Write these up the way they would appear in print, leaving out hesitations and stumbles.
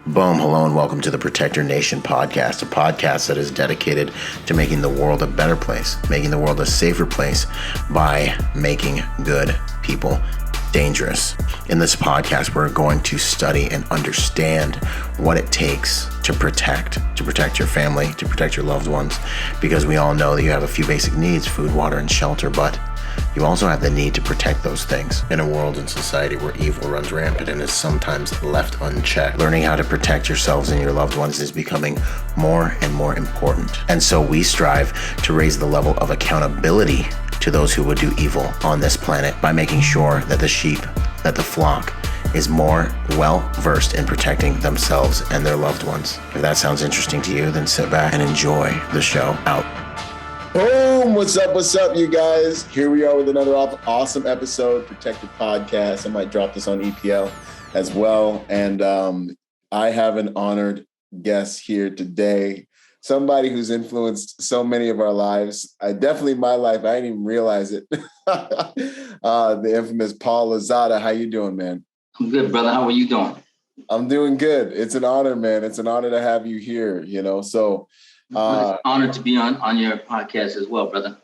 Boom, hello, and welcome to the Protector Nation podcast, a podcast that is dedicated to making the world a better place, making the world a safer place by making good people dangerous. In this podcast, we're going to study and understand what it takes to protect your family, to protect your loved ones, because we all know that you have a few basic needs, food, water, and shelter, but you also have the need to protect those things. In a world and society where evil runs rampant and is sometimes left unchecked, learning how to protect yourselves and your loved ones is becoming more and more important. And so we strive to raise the level of accountability to those who would do evil on this planet by making sure that the sheep, that the flock, is more well-versed in protecting themselves and their loved ones. If that sounds interesting to you, then sit back and enjoy the show. Out. Boom! What's up, you guys? Here we are with another awesome episode, Protected Podcast. I might drop this on EPL as well. And I have an honored guest here today, somebody who's influenced so many of our lives. Definitely my life. I didn't even realize it. The infamous Paul Lozada. How you doing, man? I'm good, brother. How are you doing? I'm doing good. It's an honor, man. It's an honor to have you here, so... It's an honor to be on your podcast as well, brother.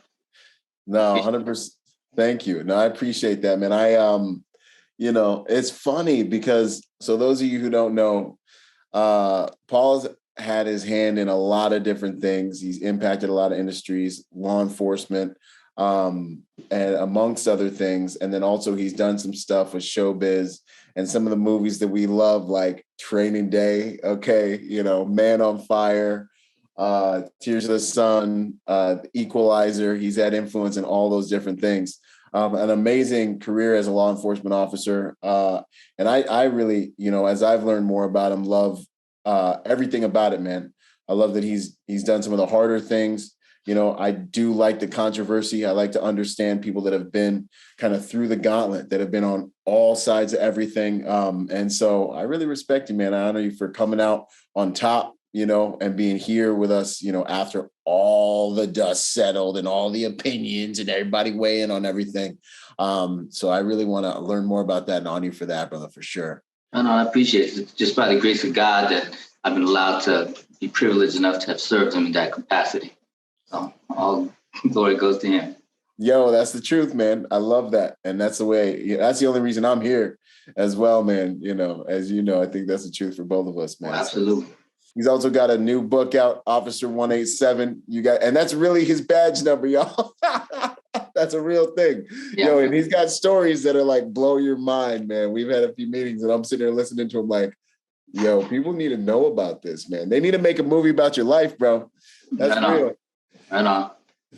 No, 100%. Thank you. No, I appreciate that, man. It's funny because, so those of you who don't know, Paul's had his hand in a lot of different things. He's impacted a lot of industries, law enforcement, and amongst other things. And then also he's done some stuff with showbiz and some of the movies that we love, like Training Day, Man on Fire, Tears of the Sun, The Equalizer. He's had influence in all those different things. An amazing career as a law enforcement officer. And I really, as I've learned more about him, love everything about it, man. I love that he's done some of the harder things. I do like the controversy. I like to understand people that have been kind of through the gauntlet, that have been on all sides of everything. And so I really respect you, man. I honor you for coming out on top, and being here with us, after all the dust settled and all the opinions and everybody weighing on everything. So I really want to learn more about that and honor you for that, brother, for sure. No, I appreciate it. It's just by the grace of God that I've been allowed to be privileged enough to have served him in that capacity. So all glory goes to him. Yo, that's the truth, man. I love that. And that's the way, that's the only reason I'm here as well, man. As you know, I think that's the truth for both of us, man. Oh, absolutely. So, he's also got a new book out, Officer 187. And that's really his badge number, y'all. That's a real thing. Yeah. And he's got stories that are like, blow your mind, man. We've had a few meetings and I'm sitting there listening to him like, people need to know about this, man. They need to make a movie about your life, bro. That's real. Right on.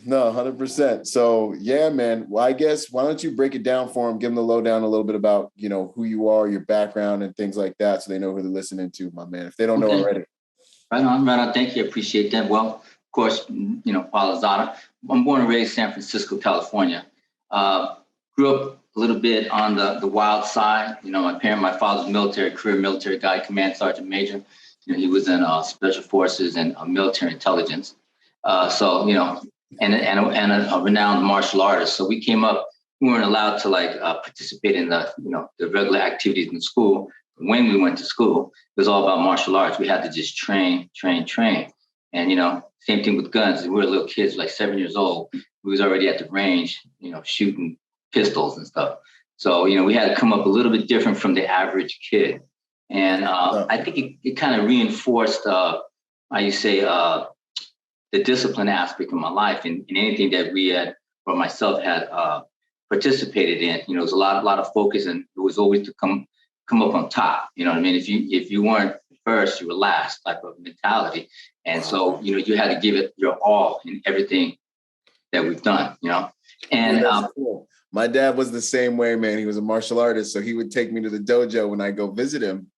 No, 100%. So yeah, man. Well, I guess, why don't you break it down for them? Give them the lowdown a little bit about, who you are, your background and things like that. So they know who they're listening to, my man, if they don't know already. Right on. Thank you. Appreciate that. Well, of course, Paul Lozada. I'm born and raised in San Francisco, California. Grew up a little bit on the wild side. My father's career military guy, command sergeant major. He was in special forces and military intelligence. And a renowned martial artist. So we came up, we weren't allowed to participate in the regular activities in school. When we went to school, it was all about martial arts. We had to just train. And, same thing with guns. We were little kids, like 7 years old. We was already at the range, shooting pistols and stuff. So, we had to come up a little bit different from the average kid. And I think it kind of reinforced, the discipline aspect of my life in anything that we had, or myself had participated in. It was a lot of focus, and it was always to come up on top. You know what I mean? If you weren't first, you were last type of mentality. And so, you had to give it your all in everything that we've done, And cool. My dad was the same way, man. He was a martial artist. So he would take me to the dojo when I go visit him.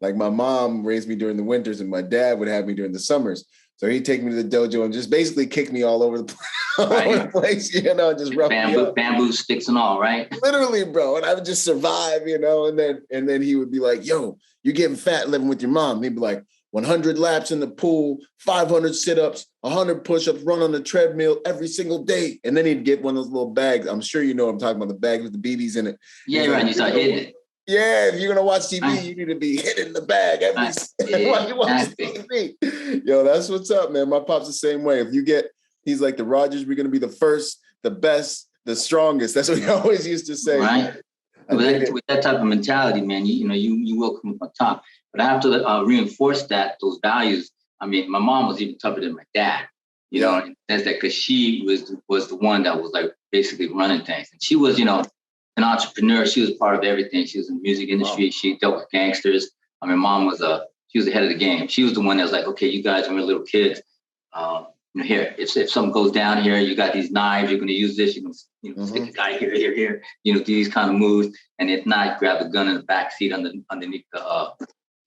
Like my mom raised me during the winters and my dad would have me during the summers. So he'd take me to the dojo and just basically kick me all over the place, just rough bamboo sticks and all, right? Literally, bro. And I would just survive, and then he would be like, yo, you're getting fat living with your mom. And he'd be like, 100 laps in the pool, 500 sit-ups, 100 push-ups, run on the treadmill every single day. And then he'd get one of those little bags. I'm sure you know what I'm talking about, the bag with the BBs in it. Yeah, right. You start hitting it. Yeah, if you're gonna watch TV, you need to be hitting the bag while you watch TV. Yo, that's what's up, man. My pop's the same way. He's like the Rodgers, we're gonna be the first, the best, the strongest. That's what he always used to say. Right. With that type of mentality, man, you will come up on top. But I have to reinforce those values. I mean, my mom was even tougher than my dad. You know, in the sense that because she was the one that was like basically running things, and she was, an entrepreneur. She was part of everything. She was in the music industry. Wow. She dealt with gangsters. I mean, mom she was the head of the game. She was the one that was like, okay, you guys, when we're little kids, here, if something goes down here, you got these knives, you're going to use this, you're going to stick a guy here, do these kind of moves. And if not, grab the gun in the back seat underneath the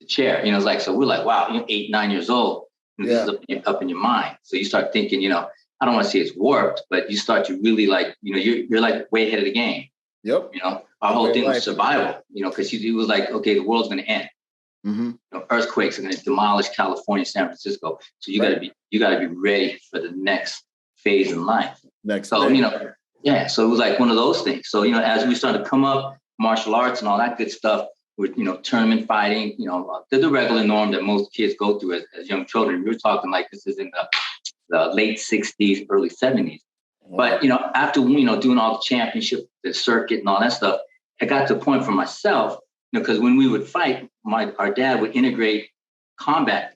chair. It's like, so we're like, wow, you're 8, 9 years old. This is up in your mind. So you start thinking, I don't want to say it's warped, but you start to really like, you're like way ahead of the game. Yep. Our whole thing was survival, because it was like, okay, the world's going to end. Mm-hmm. Earthquakes are going to demolish California, San Francisco. So you got to be ready for the next phase in life. So it was like one of those things. So, as we started to come up, martial arts and all that good stuff with, tournament fighting, the regular norm that most kids go through as young children. We were talking like this is in the late 60s, early 70s. But, after, doing all the championship, the circuit and all that stuff, I got to a point for myself, because when we would fight, our dad would integrate the combats,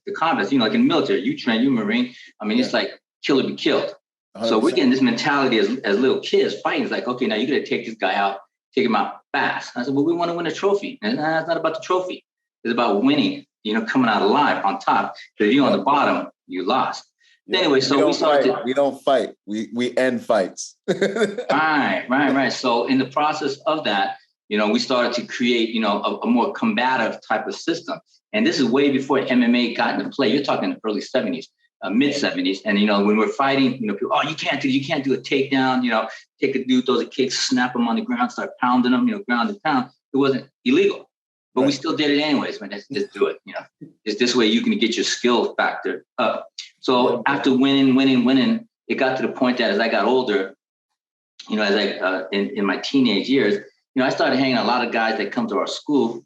like in the military, you train, you're a Marine. I mean, it's like kill or be killed. 100%. So we're getting this mentality as little kids fighting. It's like, okay, now you got to take this guy out, take him out fast. I said, well, we want to win a trophy. And it's not about the trophy. It's about winning, coming out alive on top. Because if you're on the bottom, you lost. Anyway, so we started. We don't fight. We end fights. Right. So in the process of that, we started to create, a more combative type of system. And this is way before MMA got into play. You're talking the early 70s, mid 70s. And, when we're fighting, people, you can't do a takedown, take a dude, throws a kick, snap him on the ground, start pounding him, ground and pound. It wasn't illegal. But we still did it anyways, man. Let's just do it. It's this way you can get your skill factor up. So after winning, it got to the point that as I got older, as I in my teenage years, I started hanging a lot of guys that come to our school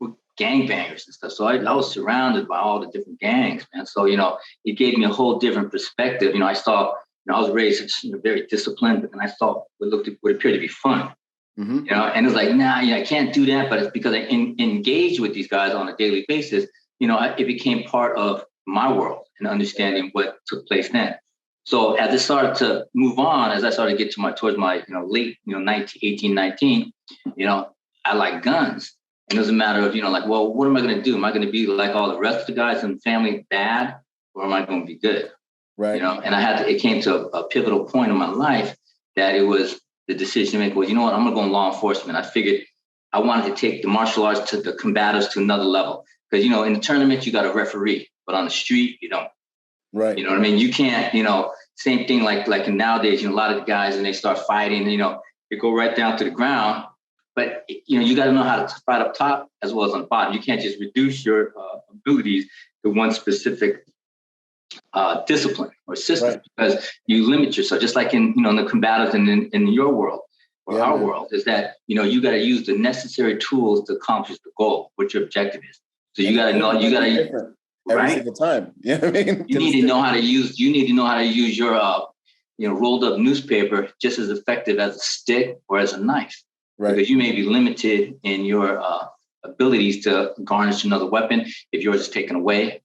with gangbangers and stuff. So I was surrounded by all the different gangs, man. So it gave me a whole different perspective. I saw, I was raised very disciplined, but then I saw what appeared to be fun. Mm-hmm. And it's like, I can't do that. But it's because I engaged with these guys on a daily basis, it became part of my world and understanding what took place then. So as it started to move on, as I started to get towards my, late, 18, 19, I like guns. And it was a matter of, well, what am I going to do? Am I going to be like all the rest of the guys in the family bad, or am I going to be good? Right. And it came to a pivotal point in my life that it was the decision to make was, I'm going to go in law enforcement. I figured I wanted to take the martial arts to the combatives to another level. Because, in the tournament, you got a referee, but on the street, you don't. Right. You know what I mean? You can't, same thing like nowadays, a lot of the guys, when they start fighting, they go right down to the ground. But, you got to know how to fight up top as well as on the bottom. You can't just reduce your abilities to one specific discipline or system, because you limit yourself, just like in the combatives and in your world or our world, is that, you got to use the necessary tools to accomplish the goal, what your objective is. So you got to know, every single time. You know what I mean? You need to know how to use your, rolled up newspaper just as effective as a stick or as a knife. Right. Because you may be limited in your abilities to garnish another weapon if yours is taken away,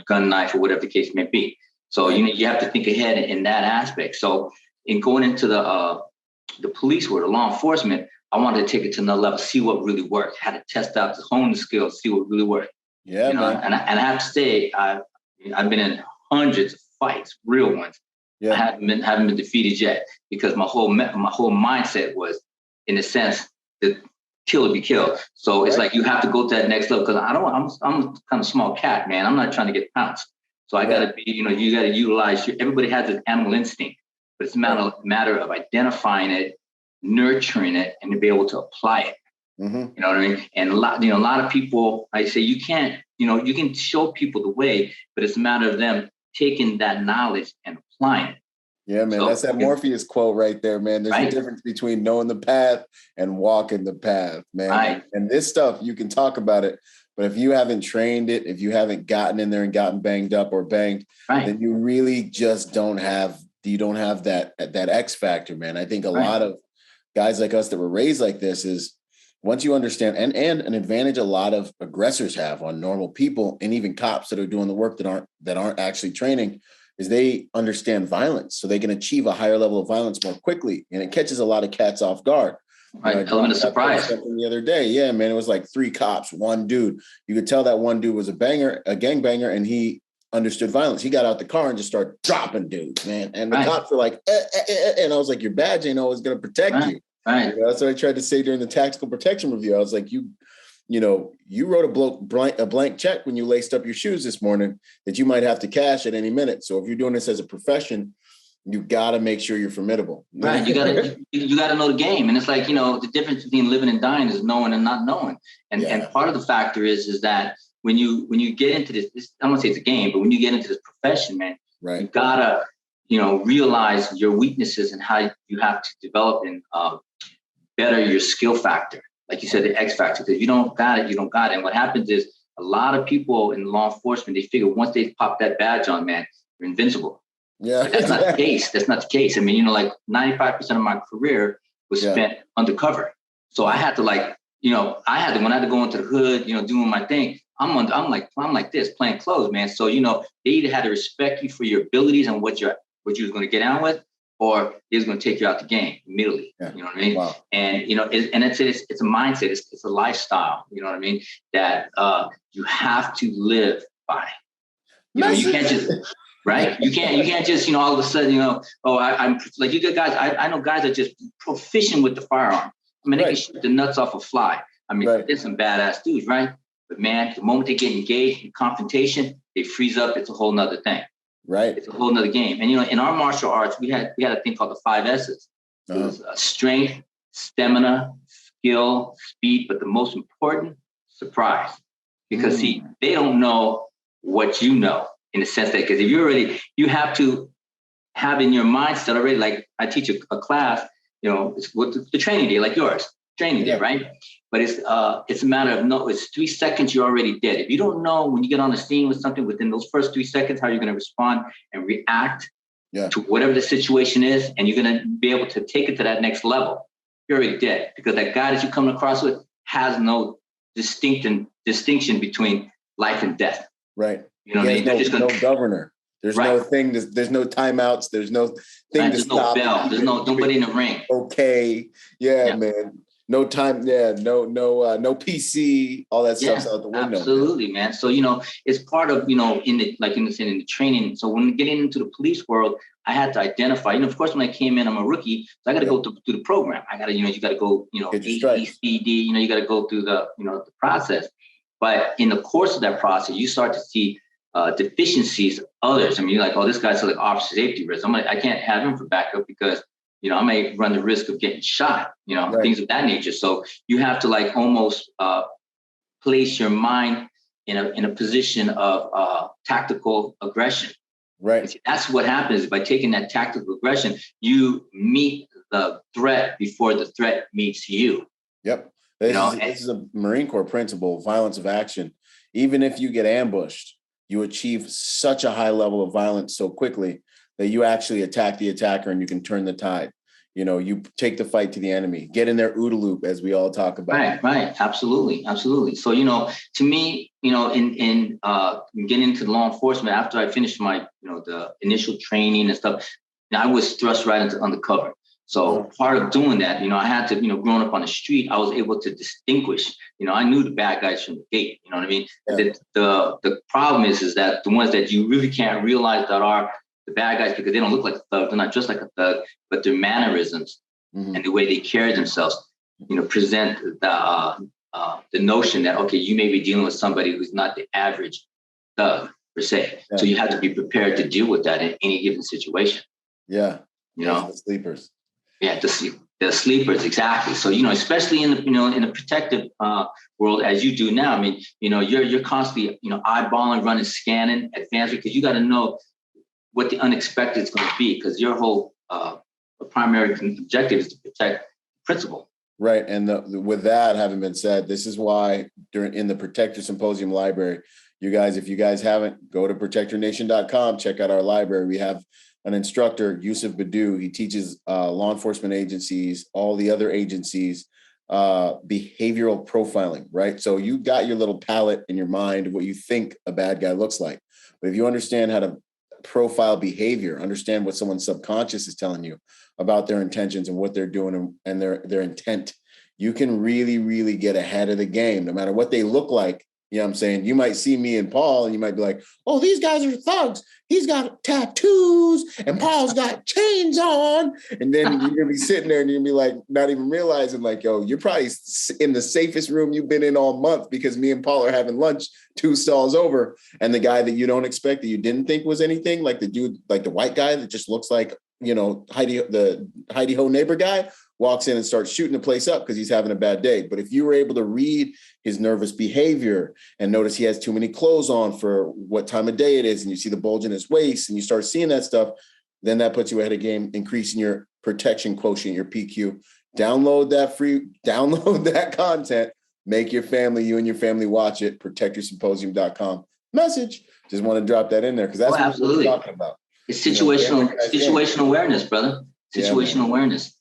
gun, knife, or whatever the case may be. So you have to think ahead in that aspect. So in going into the police world, the law enforcement, I wanted to take it to another level, see what really worked, how to test out, to hone the skills, see what really worked. Yeah, and I have to say, I've been in hundreds of fights, real ones. Yeah. I haven't been defeated yet, because my whole mindset was, in a sense, that kill or be killed. So it's like you have to go to that next level, because I'm a kind of small cat, man. I'm not trying to get pounced. So I got to be, you got to utilize. Everybody has this animal instinct, but it's a matter of identifying it, nurturing it, and to be able to apply it. Mm-hmm. You know what I mean? And a lot of people, I say, you can't, you can show people the way, but it's a matter of them taking that knowledge and applying it. Yeah, man, So, that's that Morpheus quote right there, man. There's a difference between knowing the path and walking the path, man. Right. And this stuff, you can talk about it, but if you haven't trained it, if you haven't gotten in there and gotten banged up or banged, then you really just don't have that X factor, man. I think a lot of guys like us that were raised like this is once you understand, and an advantage a lot of aggressors have on normal people and even cops that are doing the work that aren't actually training, is they understand violence, so they can achieve a higher level of violence more quickly, and it catches a lot of cats off guard. Right, element of surprise. The other day, yeah, man, it was like 3 cops, 1 dude. You could tell that one dude was a gangbanger, and he understood violence. He got out the car and just started dropping dudes, man. And the cops were like, and I was like, your badge ain't always going to protect you. Right. That's what I tried to say during the tactical protection review. I was like, you wrote a blank check when you laced up your shoes this morning that you might have to cash at any minute. So if you're doing this as a profession, you got to make sure you're formidable. Right. You got to know the game. And it's like, the difference between living and dying is knowing and not knowing. And part of the factor is that when you get into this, I don't want to say it's a game, but when you get into this profession, man, you gotta, realize your weaknesses and how you have to develop and better your skill factor. Like you said, the X factor, because you don't got it, you don't got it. And what happens is a lot of people in law enforcement, they figure once they pop that badge on, man, you're invincible. Yeah. But that's not the case. That's not the case. I mean, like 95% of my career was spent undercover. So I had to when I had to go into the hood, doing my thing, I'm like this, playing clothes, man. So, they either had to respect you for your abilities and what you was going to get on with, or is going to take you out the game immediately. Yeah. You know what I mean? Wow. And, it's a mindset. It's a lifestyle, you know what I mean? That you have to live by. You can't just, right? You can't just, all of a sudden, I'm like, you got guys, I know guys that are just proficient with the firearm. I mean, they can shoot the nuts off a fly. I mean, there's some badass dudes, right? But man, the moment they get engaged in confrontation, they freeze up. It's a whole nother thing. Right. It's a whole nother game. And, in our martial arts, we had a thing called the 5 S's. It was strength, stamina, skill, speed, but the most important, surprise. Because see, they don't know what you know, in the sense that, because if you have to have in your mindset already, like I teach a class, it's with the training day, like yours, training day, right? But it's a matter of it's 3 seconds, you're already dead. If you don't know when you get on the scene with something within those first 3 seconds, how you're going to respond and react to whatever the situation is, and you're going to be able to take it to that next level, you're already dead, because that guy that you're coming across with has no distinction between life and death. Right. You know what I mean? There's no governor. There's no thing. There's no timeouts. There's no thing. There's no bell. There's nobody in the ring. Okay. Yeah, man. No time. Yeah. No PC. All that stuff's out the window. Absolutely, man. So it's part of in the training. So when getting into the police world, I had to identify. Of course, when I came in, I'm a rookie, so I got to go through the program. I got to you got to go A, B, C, D. You got to go through the the process. But in the course of that process, you start to see deficiencies of others. I mean, you're like, oh, this guy's like officer safety risk. I can't have him for backup because, I may run the risk of getting shot, things of that nature. So you have to almost place your mind in a position of tactical aggression. Right. See, that's what happens by taking that tactical aggression. You meet the threat before the threat meets you. Yep. This is a Marine Corps principle, violence of action. Even if you get ambushed, you achieve such a high level of violence so quickly that you actually attack the attacker and you can turn the tide. You take the fight to the enemy, get in their OODA loop, as we all talk about. Right. Absolutely. So, to me, in getting into the law enforcement, after I finished my, the initial training and stuff, I was thrust right into undercover. So part of doing that, I had to, growing up on the street, I was able to distinguish, I knew the bad guys from the gate, you know what I mean? Yeah. The problem is that the ones that you really can't realize that are the bad guys, because they don't look like a thug, they're not just like a thug, but their mannerisms and the way they carry themselves, present the notion that, okay, you may be dealing with somebody who's not the average thug per se. Yeah. So you have to be prepared to deal with that in any given situation. Yeah. The sleepers. Yeah, the sleepers, exactly. So, especially in the protective world, as you do now, I mean, you're constantly, eyeballing, running, scanning, advanced, because you got to know what the unexpected is going to be, because your whole primary objective is to protect principle. Right. And with that having been said, this is why in the Protector Symposium library, if you guys haven't, go to protectornation.com, check out our library. We have an instructor, Yusuf Badu. He teaches law enforcement agencies, all the other agencies, behavioral profiling, right? So you got your little palette in your mind of what you think a bad guy looks like. But if you understand how to profile behavior, understand what someone's subconscious is telling you about their intentions and what they're doing and their intent, you can really, really get ahead of the game, no matter what they look like. You know what I'm saying? You might see me and Paul and you might be like, oh, these guys are thugs. He's got tattoos and Paul's got chains on. And then you're going to be sitting there and you're going to be like, not even realizing like, yo, you're probably in the safest room you've been in all month, because me and Paul are having lunch 2 stalls over. And the guy that you don't expect, that you didn't think was anything, like the dude, like the white guy that just looks like, the Heidi Ho neighbor guy, walks in and starts shooting the place up because he's having a bad day. But if you were able to read his nervous behavior and notice he has too many clothes on for what time of day it is, and you see the bulge in his waist and you start seeing that stuff, then that puts you ahead of game, increasing your protection quotient, your PQ. Download that content, make your family, you and your family watch it, protectorsymposium.com. Message. Just want to drop that in there because that's what we're talking about. It's situational awareness, brother. Situational awareness.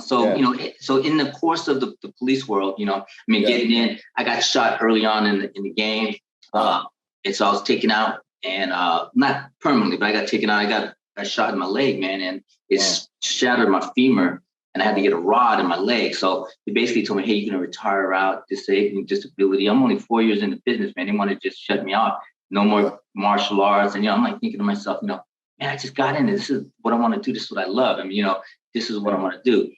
So in the course of the police world, getting in, I got shot early on in the game. And so I was taken out, and not permanently, but I got taken out. I got shot in my leg, man, and it's shattered my femur, and I had to get a rod in my leg. So they basically told me, hey, you're going to retire out, disability. I'm only 4 years in the business, man. They want to just shut me off. No more martial arts. And, I'm like thinking to myself, man, I just got in it. This is what I want to do. This is what I love. I mean, this is what I want to do,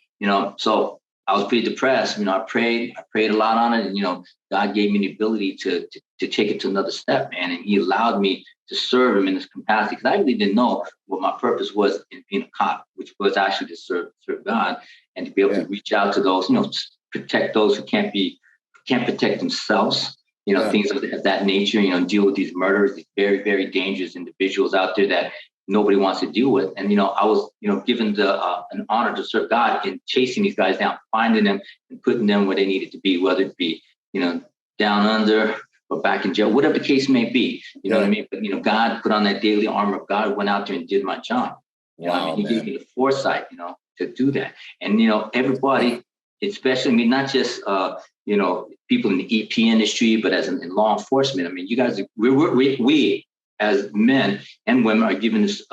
so I was pretty depressed. I prayed a lot on it. And, God gave me the ability to take it to another step, man. And he allowed me to serve him in this capacity, because I really didn't know what my purpose was in being a cop, which was actually to serve God and to be able to reach out to those, protect those who can't protect themselves, things of that nature, deal with these murderers, these very, very dangerous individuals out there that nobody wants to deal with. And, I was, given an honor to serve God in chasing these guys down, finding them and putting them where they needed to be, whether it be, down under or back in jail, whatever the case may be, what I mean? But, God put on that daily armor of God, went out there and did my job. He gave me the foresight, to do that. And, everybody, especially, not just, people in the EP industry, but as in law enforcement. You guys, we as men and women are given this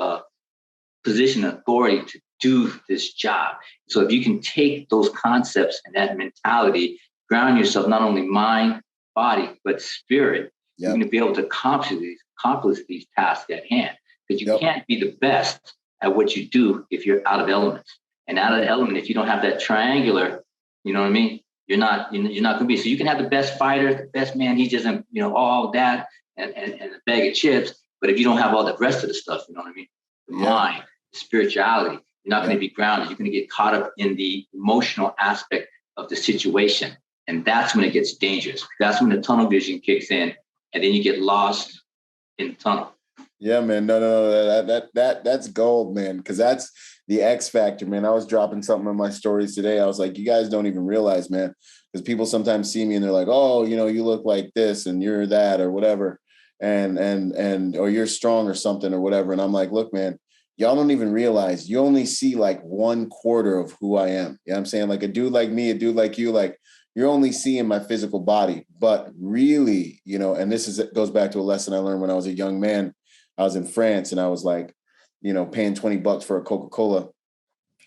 position of authority to do this job. So if you can take those concepts and that mentality, ground yourself, not only mind, body, but spirit, you're going to be able to accomplish these tasks at hand. Because you can't be the best at what you do if you're out of elements. And out of the element, if you don't have that triangular, you're not going to be. So you can have the best fighter, the best man, he doesn't, all that and a bag of chips. But if you don't have all the rest of the stuff, the mind, the spirituality, you're not going to be grounded. You're going to get caught up in the emotional aspect of the situation. And that's when it gets dangerous. That's when the tunnel vision kicks in, and then you get lost in the tunnel. Yeah, man. No. That's gold, man. Because that's the X factor, man. I was dropping something in my stories today. I was like, you guys don't even realize, man. Because people sometimes see me and they're like, oh, you look like this and you're that or whatever. And or you're strong or something or whatever. And I'm like, look, man, y'all don't even realize, you only see like 1/4 of who I am. You know what I'm saying? Like a dude like me, a dude like you, like you're only seeing my physical body. But really, and goes back to a lesson I learned when I was a young man. I was in France and I was like, paying $20 for a Coca-Cola.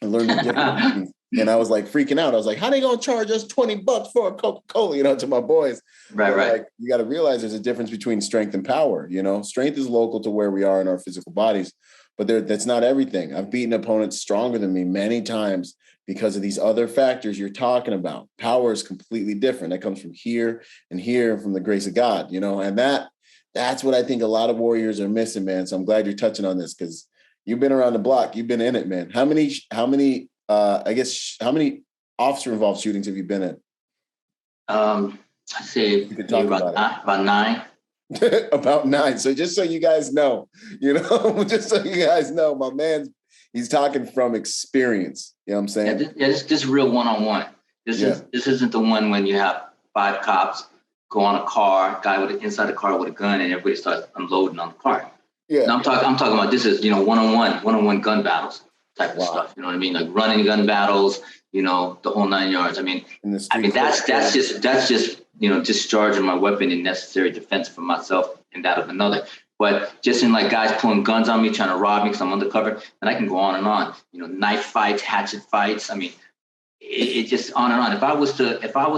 I learned the difference. And I was like freaking out. I was like, how they going to charge us $20 for a Coca-Cola, to my boys. Right. Like, you got to realize there's a difference between strength and power. Strength is local to where we are in our physical bodies, but that's not everything. I've beaten opponents stronger than me many times because of these other factors you're talking about. Power is completely different. That comes from here and here from the grace of God, and that's what I think a lot of warriors are missing, man. So I'm glad you're touching on this because you've been around the block. You've been in it, man. How many officer involved shootings have you been in? I'd say about 9. About 9. So just so you guys know, just so you guys know, my man's, he's talking from experience. You know what I'm saying? This real one-on-one. This isn't the one when you have 5 cops go on a car, guy inside the car with a gun, and everybody starts unloading on the car. Yeah. No, I'm talking about this is, one-on-one gun battles type of stuff. You know what I mean? Like running gun battles, the whole 9 yards. I mean that's just discharging my weapon in necessary defense for myself and that of another. But just in like guys pulling guns on me, trying to rob me because I'm undercover, and I can go on and on. Knife fights, hatchet fights. I mean, it just on and on. If I was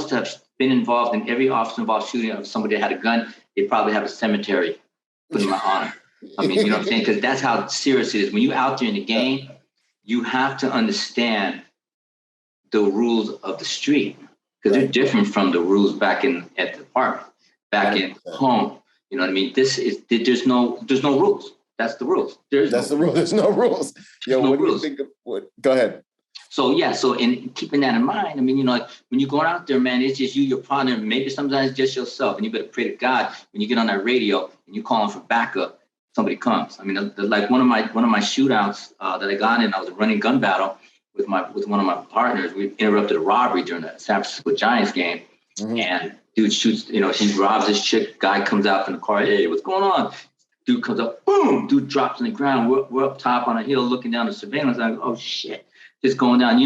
to have been involved in every officer-involved shooting of somebody that had a gun, they'd probably have a cemetery putting my honor. I mean, you know what I'm saying? Because that's how serious it is. When you're out there in the game, you have to understand the rules of the street, because they're different from the rules back at the apartment, back in home. You know what I mean? There's no rules. That's the rules. There's no rules. Yo, what do you think of what? Go ahead. So in keeping that in mind, I mean, like when you're going out there, man, it's just you, your partner, maybe sometimes just yourself, and you better pray to God when you get on that radio and you calling for backup, somebody comes. I mean, like one of my shootouts that I got in, I was a running gun battle with one of my partners. We interrupted a robbery during the San Francisco Giants game, and dude shoots. He robs this chick. Guy comes out from the car. Hey, what's going on? Dude comes up. Boom! Dude drops on the ground. We're up top on a hill looking down the surveillance. I go, oh shit! Just going down.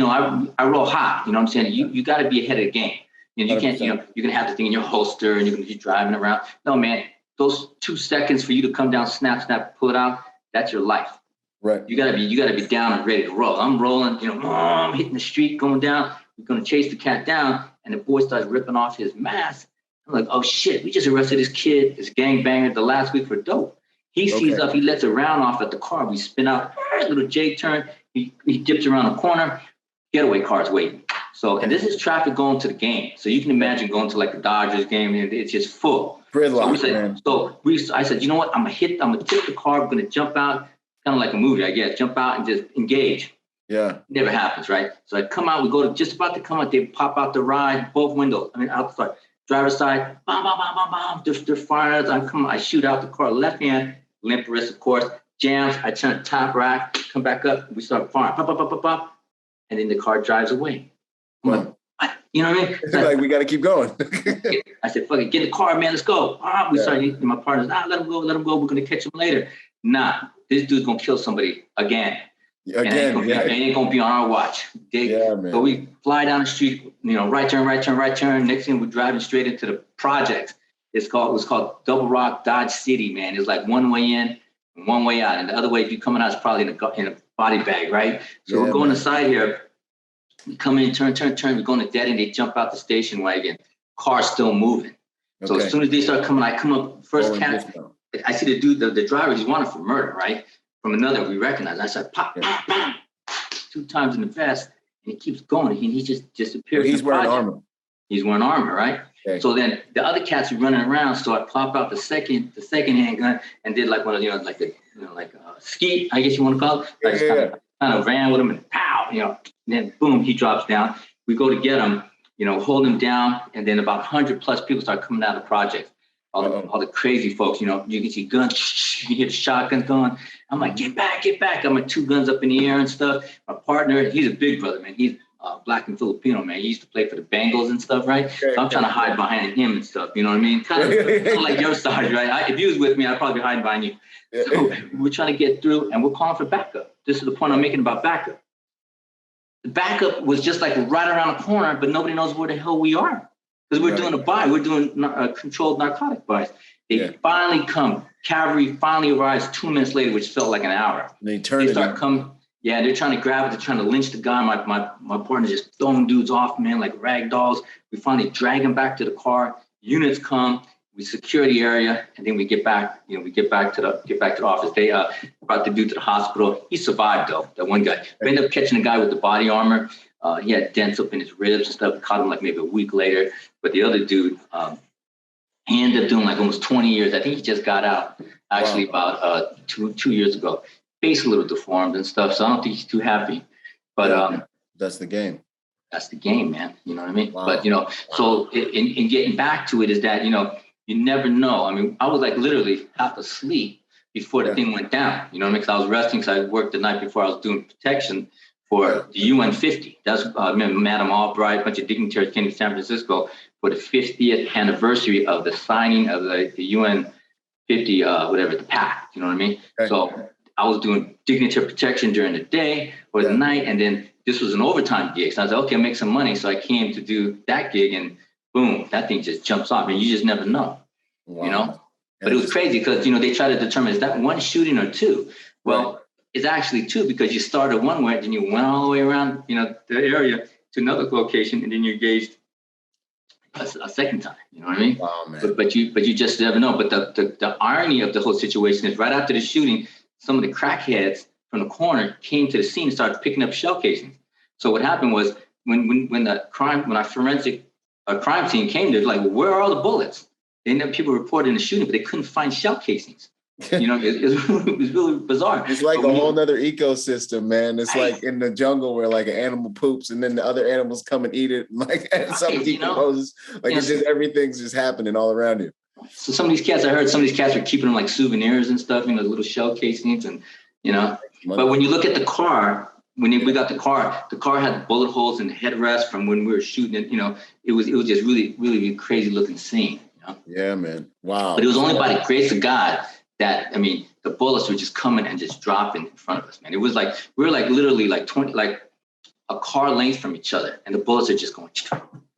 I roll hot. You know what I'm saying? You got to be ahead of the game. You can't. You're gonna have the thing in your holster and you're gonna be driving around. No, man. Those 2 seconds for you to come down, snap, pull it out. That's your life. Right. You gotta be down and ready to roll. I'm rolling. I'm hitting the street, going down. We're gonna chase the cat down, and the boy starts ripping off his mask. I'm like, oh shit! We just arrested this kid, this gangbanger, the last week for dope. He sees up. He lets a round off at the car. We spin out, little J turn. He dips around the corner. Getaway car's waiting. So, and this is traffic going to the game. So you can imagine going to like the Dodgers game, and it's just full. Gridlock, I said, you know what? I'm gonna tip the car. I'm gonna jump out, kind of like a movie, I guess. Jump out and just engage. Yeah. Never happens, right? So I come out. We go to just about to come out. They pop out the ride, both windows. I mean, outside, driver's side. Bam, bam, bam, bam, bam. They're firing. I shoot out the car, left hand, limp wrist, of course. Jams. I turn top rack, come back up. We start firing. Pop, pop, pop, pop, pop. And then the car drives away. I'm like, what? You know what I mean? It's like we got to keep going. I said, fuck it, get in the car, man, let's go. We started, my partner's, let him go, we're going to catch him later. Nah, this dude's going to kill somebody again. It ain't going to be on our watch. Man. So we fly down the street, right turn. Next thing we're driving straight into the projects. It was called Double Rock Dodge City, man. It's like one way in and one way out. And the other way, if you coming out, it's probably in a body bag, right? So we're going aside here. We come in, turn. We're going to dead end. They jump out the station wagon. Car's still moving. So as soon as they start coming, I come up first. I see the dude, the driver. He's wanted for murder, right? From another, we recognize. I said, pop, 2 times in the vest, and he keeps going. And he just disappears. He's wearing armor. He's wearing armor, right? Okay. So then the other cats are running around. So I pop out the second handgun and did like one of like a skeet, I guess you want to call it. Kind of ran with him and pow, and then boom, he drops down. We go to get him, hold him down, and then about 100 plus people start coming out of the project. All the crazy folks, you can see guns, you can hear the shotguns going. I'm like, get back. I'm like 2 guns up in the air and stuff. My partner, he's a big brother, man. He's Black and Filipino, man. He used to play for the Bengals and stuff, right? So I'm trying to hide behind him and stuff, you know what I mean? Kind of like your side, right? If he was with me, I'd probably be hiding behind you. So we're trying to get through, and we're calling for backup. This is the point I'm making about backup. The backup was just like right around the corner, but nobody knows where the hell we are. Because we're doing a buy. We're doing a controlled narcotic buys. They finally come. Cavalry finally arrives 2 minutes later, which felt like an hour. They start coming. Yeah, they're trying to grab it. They're trying to lynch the guy. My partner's just throwing dudes off, man, like rag dolls. We finally drag him back to the car. Units come. We secure the area, and then we get back. We get back to the office. They brought the dude to the hospital. He survived though. That one guy. We ended up catching a guy with the body armor. He had dents up in his ribs and stuff. We caught him like maybe a week later. But the other dude, he ended up doing like almost 20 years. I think he just got out actually about 2 years ago. Face a little deformed and stuff, so I don't think he's too happy. But that's the game. That's the game, man. You know what I mean? Wow. But so in getting back to it is that you never know. I mean, I was like literally half asleep before the thing went down. You know what I mean? Because I was resting because I worked the night before. I was doing protection for the UN 50. That's Madam Albright, a bunch of dignitaries came to San Francisco for the 50th anniversary of the signing of the UN 50, the pact. You know what I mean? Okay. So I was doing dignitary protection during the day or the night, and then this was an overtime gig. So I was like, okay, I'll make some money. So I came to do that gig, and boom, that thing just jumps off, and you just never know, you know? But it was crazy because, you know, they try to determine, is that one shooting or two? Well, it's actually two, because you started one way, then you went all the way around, you know, the area to another location, and then you engaged a second time. You know what I mean? Wow, man. But you just never know. But the irony of the whole situation is right after the shooting, some of the crackheads from the corner came to the scene and started picking up shell casings. So what happened was when our forensic crime team came, they're like, well, where are all the bullets? And then people reported the shooting, but they couldn't find shell casings. You know, it was really bizarre. It's like a whole nother ecosystem, man. It's like in the jungle where like an animal poops and then the other animals come and eat it. Like something decomposes. Like it's just everything's just happening all around you. So some of these cats, I heard some of these cats are keeping them like souvenirs and stuff, you know, little shell casings and, you know. But when you look at the car, we got the car had bullet holes in the headrest from when we were shooting it. You know, it was just really, really crazy looking scene. You know? Yeah, man. Wow. But it was only by the grace of God that, I mean, the bullets were just coming and just dropping in front of us, man. It was like, we were like literally like 20, like a car length from each other, and the bullets are just going.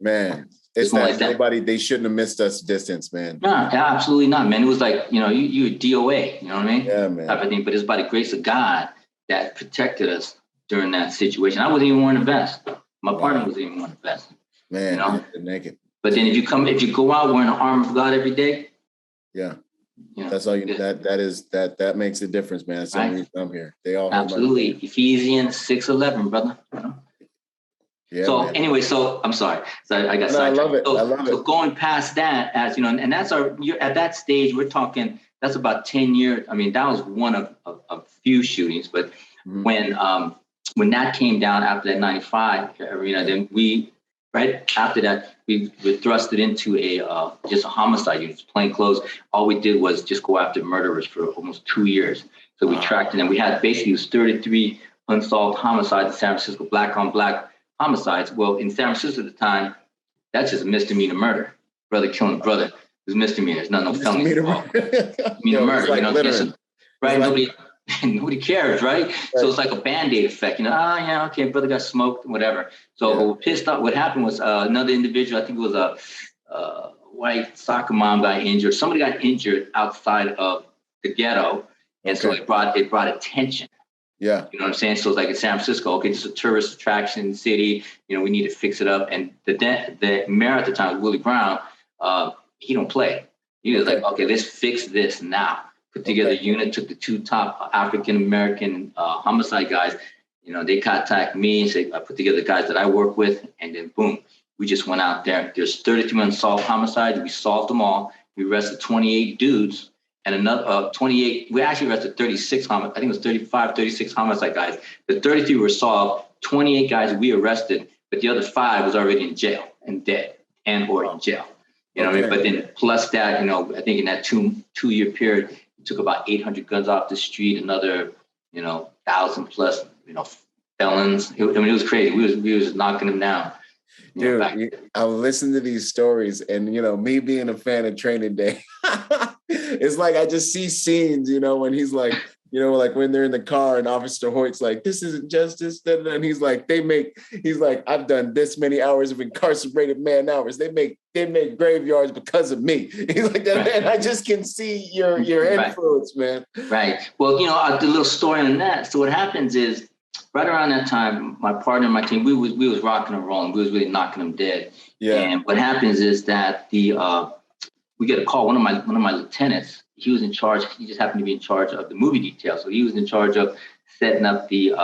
Man, it's not like they shouldn't have missed us distance, man. No, absolutely not, man. It was like, you know, you were DOA, you know what I mean? Yeah, man. Type of thing. But it's by the grace of God that protected us during that situation. I wasn't even wearing a vest. My partner wasn't even wearing a vest. Man, you know? naked. But then if you go out wearing the armor of God every day, you know, that's all you that makes a difference, man. That's the only reason I'm here. They all absolutely. Ephesians 6:11, brother. You know? Yeah. So man. anyway, so I'm sorry. So I got sidetracked. I love it. I love it. So going past that, as you know, and that's you're at that stage, we're talking, that's about 10 years. I mean, that was one of few shootings, but when that came down after that 95 arena, then right after that, we were thrusted into just a homicide unit, plain clothes. All we did was just go after murderers for almost 2 years. So we tracked them, and we had basically it was 33 unsolved homicides in San Francisco, black on black homicides. Well, in San Francisco at the time, that's just a misdemeanor murder. Brother killing brother. It was misdemeanor. It's not no felony. Misdemeanor murder. You know, so, right? Nobody cares, right? So it's like a Bandaid Effect. You know, okay, brother got smoked, whatever. So we're pissed off. What happened was another individual, I think it was a white soccer mom got injured. Somebody got injured outside of the ghetto. And so it brought attention. Yeah. You know what I'm saying? So it's like in San Francisco, okay, this is a tourist attraction city. You know, we need to fix it up. And the mayor at the time, Willie Brown, he don't play. He was like, okay, let's fix this now. Put together a unit, took the two top African-American homicide guys. You know, they contacted me and said, I put together the guys that I work with. And then boom, we just went out there. There's 33 unsolved homicides. We solved them all. We arrested 28 dudes and another 28. We actually arrested 36 homicides. I think it was 35, 36 homicide guys. The 33 were solved. 28 guys we arrested, but the other 5 was already in jail and dead and or in jail. You know what I mean? But then plus that, you know, I think in that two-year period, we took about 800 guns off the street, another, 1,000 plus, felons. It was crazy. We was knocking them down. Dude, I listen to these stories and, me being a fan of Training Day, it's like I just see scenes, when he's like, like when they're in the car and Officer Hoyt's like, this isn't justice. And he's like, I've done this many hours of incarcerated man hours. They make graveyards because of me. He's like that, and I just can see your influence, man. Right. Well, the little story on that. So what happens is right around that time, my partner and my team, we was rocking and rolling. We was really knocking them dead. Yeah. And what happens is that we get a call. One of my lieutenants, he was in charge. He just happened to be in charge of the movie detail. So he was in charge of setting up the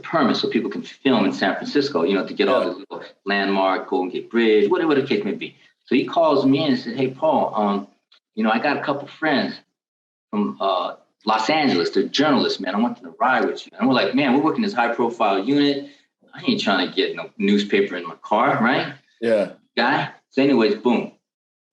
permit so people can film in San Francisco, to get all the little landmark, Golden Gate Bridge, whatever the case may be. So he calls me in and said, hey, Paul, I got a couple friends from Los Angeles. They're journalists, man. I want them to ride with you. And we're like, man, we're working this high profile unit. I ain't trying to get no newspaper in my car, right? Yeah. Guy. So anyways, boom.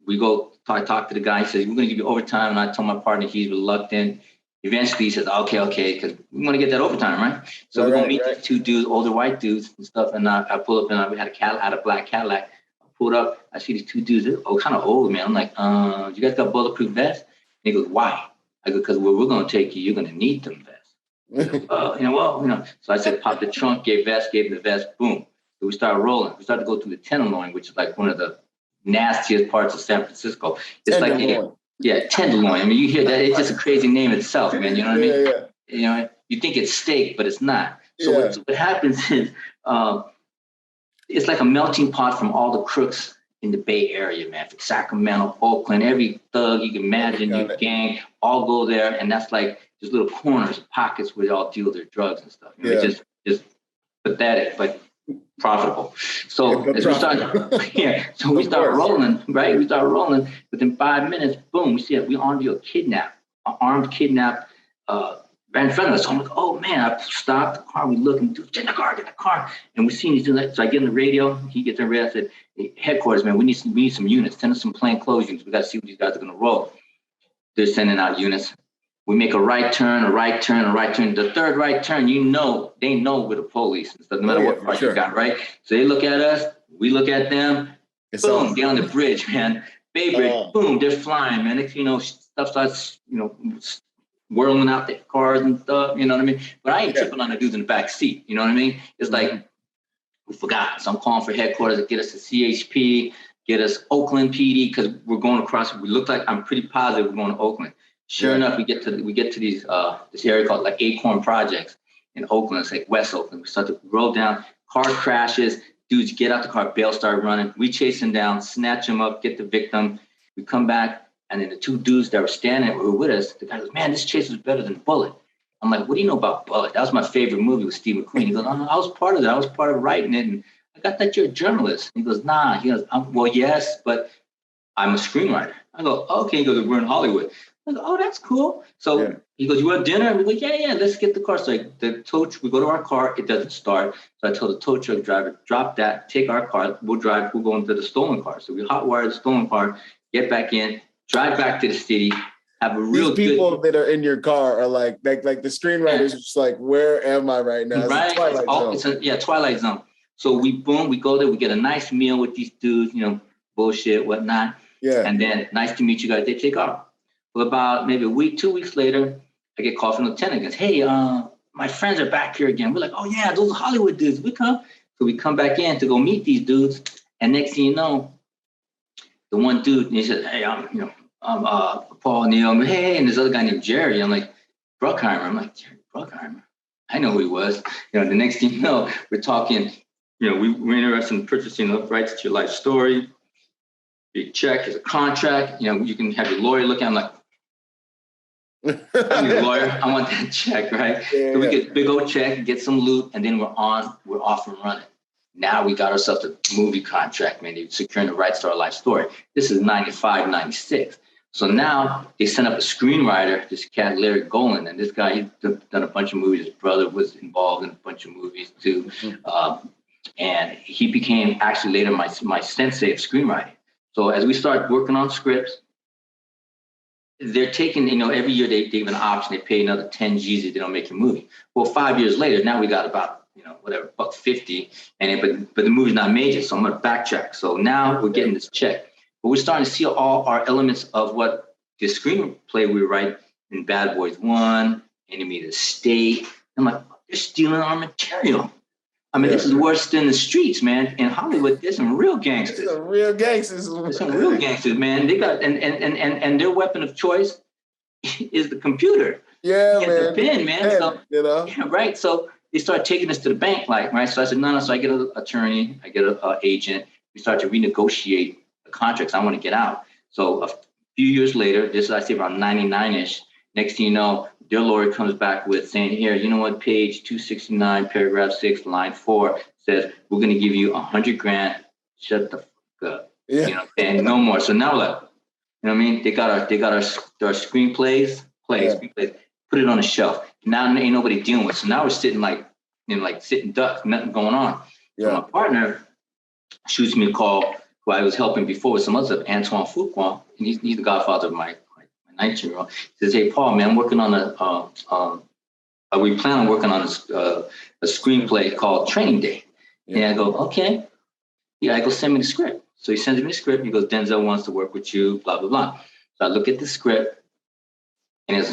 We go I talked to the guy. He says, we're going to give you overtime. And I told my partner he's reluctant. Eventually, he says, okay, because we want to get that overtime, right? So we're going to meet these two dudes, older white dudes and stuff. And I pull up, and we had a black Cadillac. I pulled up. I see these two dudes. They're kind of old, man. I'm like, you guys got bulletproof vests? And he goes, why? I go, because where we're going to take you, you're going to need them vests. So I said, pop the trunk, gave him the vest, boom. So we started rolling. We started to go through the Tenderloin, which is like one of the nastiest parts of San Francisco. It's Tenderloin. Tenderloin. I mean, you hear that, it's just a crazy name itself, man. You know what I mean? Yeah. You know, you think it's steak, but it's not. So what happens is it's like a melting pot from all the crooks in the Bay Area, man. From Sacramento, Oakland, every thug you can imagine, your gang, all go there. And that's like just little corners, pockets where they all deal their drugs and stuff. You know, it's just pathetic, but profitable. So we start rolling, right? We start rolling. Within 5 minutes, boom, we see that we armed you armed kidnap right in front of us. So I'm like, oh man, I stopped the car. We look and get in the car. And we see these doing. So I get in the radio. He gets in the radio. I said, hey, headquarters, man, we need some units. Send us some plain clothes units. We got to see what these guys are going to roll. They're sending out units. We make a right turn. The third right turn, they know we're the police and stuff, no matter what part you got, right? So they look at us, we look at them, boom, get on the bridge, man. Bay Bridge, boom, they're flying, man. Stuff starts, whirling out the cars and stuff, you know what I mean? But I ain't tripping on the dudes in the back seat, you know what I mean? It's like, we forgot. So I'm calling for headquarters to get us to CHP, get us Oakland PD, because we're going across. We look like, I'm pretty positive we're going to Oakland. Sure enough, we get to these this area called like Acorn Projects in Oakland. It's like West Oakland. We start to roll down. Car crashes. Dudes get out the car. Bail start running. We chase them down, snatch them up, get the victim. We come back, and then the two dudes that were standing were with us. The guy goes, "Man, this chase was better than Bullet." I'm like, "What do you know about Bullet? That was my favorite movie with Steve McQueen." He goes, "I was part of that. I was part of writing it, and I got that you're a journalist." He goes, "Nah." He goes, "Well, yes, but I'm a screenwriter." I go, "Okay." He goes, "We're in Hollywood." I go, "Oh, that's cool." So he goes, "You want dinner?" We go, yeah, let's get the car. So the tow truck, we go to our car, it doesn't start. So I told the tow truck driver, drop that, take our car, we'll go into the stolen car. So we hotwire the stolen car, get back in, drive back to the city, have a real These people that are in your car are like the screenwriters are just like, where am I right now? It's right. Twilight Zone. Twilight Zone. So we go there, we get a nice meal with these dudes, bullshit, whatnot. Yeah. And then, nice to meet you guys, they take off. Well, about maybe a week, 2 weeks later, I get called from the lieutenant. He goes, "Hey, my friends are back here again." We're like, "Oh yeah, those Hollywood dudes." We come. So we come back in to go meet these dudes. And next thing you know, the one dude, he said, "Hey, I'm Paul Neal." Hey, and this other guy named Jerry. I'm like, Bruckheimer. I'm like, Jerry Bruckheimer. I know who he was. The next thing you know, we're talking, we're interested in purchasing the rights to your life story. Big check, there's a contract. You can have your lawyer look at it. I'm like, I'm your lawyer. I want that check, right? Yeah, so we get a big old check, get some loot, and then we're off and running. Now we got ourselves a movie contract, man. They're securing the rights to our life story. This is 95, 96. So now they sent up a screenwriter, this cat, Larry Golan, and this guy, he's done a bunch of movies. His brother was involved in a bunch of movies too. Mm-hmm. And he became actually later my sensei of screenwriting. So as we start working on scripts, they're taking, every year they give an option, they pay another 10 G's if they don't make your movie. Well, 5 years later, now we got about, $150, but the movie's not major, so I'm gonna backtrack. So now we're getting this check. But we're starting to see all our elements of what the screenplay we write in Bad Boys 1, Enemy of the State. I'm like, they're stealing our material. I mean, this is worse than the streets, man. In Hollywood, there's some real gangsters. There's some real gangsters, man. They got and their weapon of choice is the computer. Yeah, man. The pen, man. So, yeah, right. So they start taking us to the bank, right? So I said, no. So I get an attorney, I get an agent. We start to renegotiate the contracts. I want to get out. So a few years later, this is I say around 99-ish. Next thing you know, their lawyer comes back with saying, here, you know what, page 269, paragraph 6, line 4 says, we're going to give you $100,000. Shut the fuck up. Yeah. And no more. So now like, I mean? They got our screenplays, put it on a shelf. Now ain't nobody dealing with it. So now we're sitting like sitting ducks, nothing going on. Yeah. So my partner shoots me a call who I was helping before with some other stuff, Antoine Fuqua, and he's the godfather of my 19-year-old. He says, "Hey, Paul, man, I'm working on we plan on working on a screenplay called Training Day." Yeah. And I go, "Okay." Yeah, I go, "Send me the script." So he sends me the script. He goes, "Denzel wants to work with you, blah, blah, blah." So I look at the script, and it's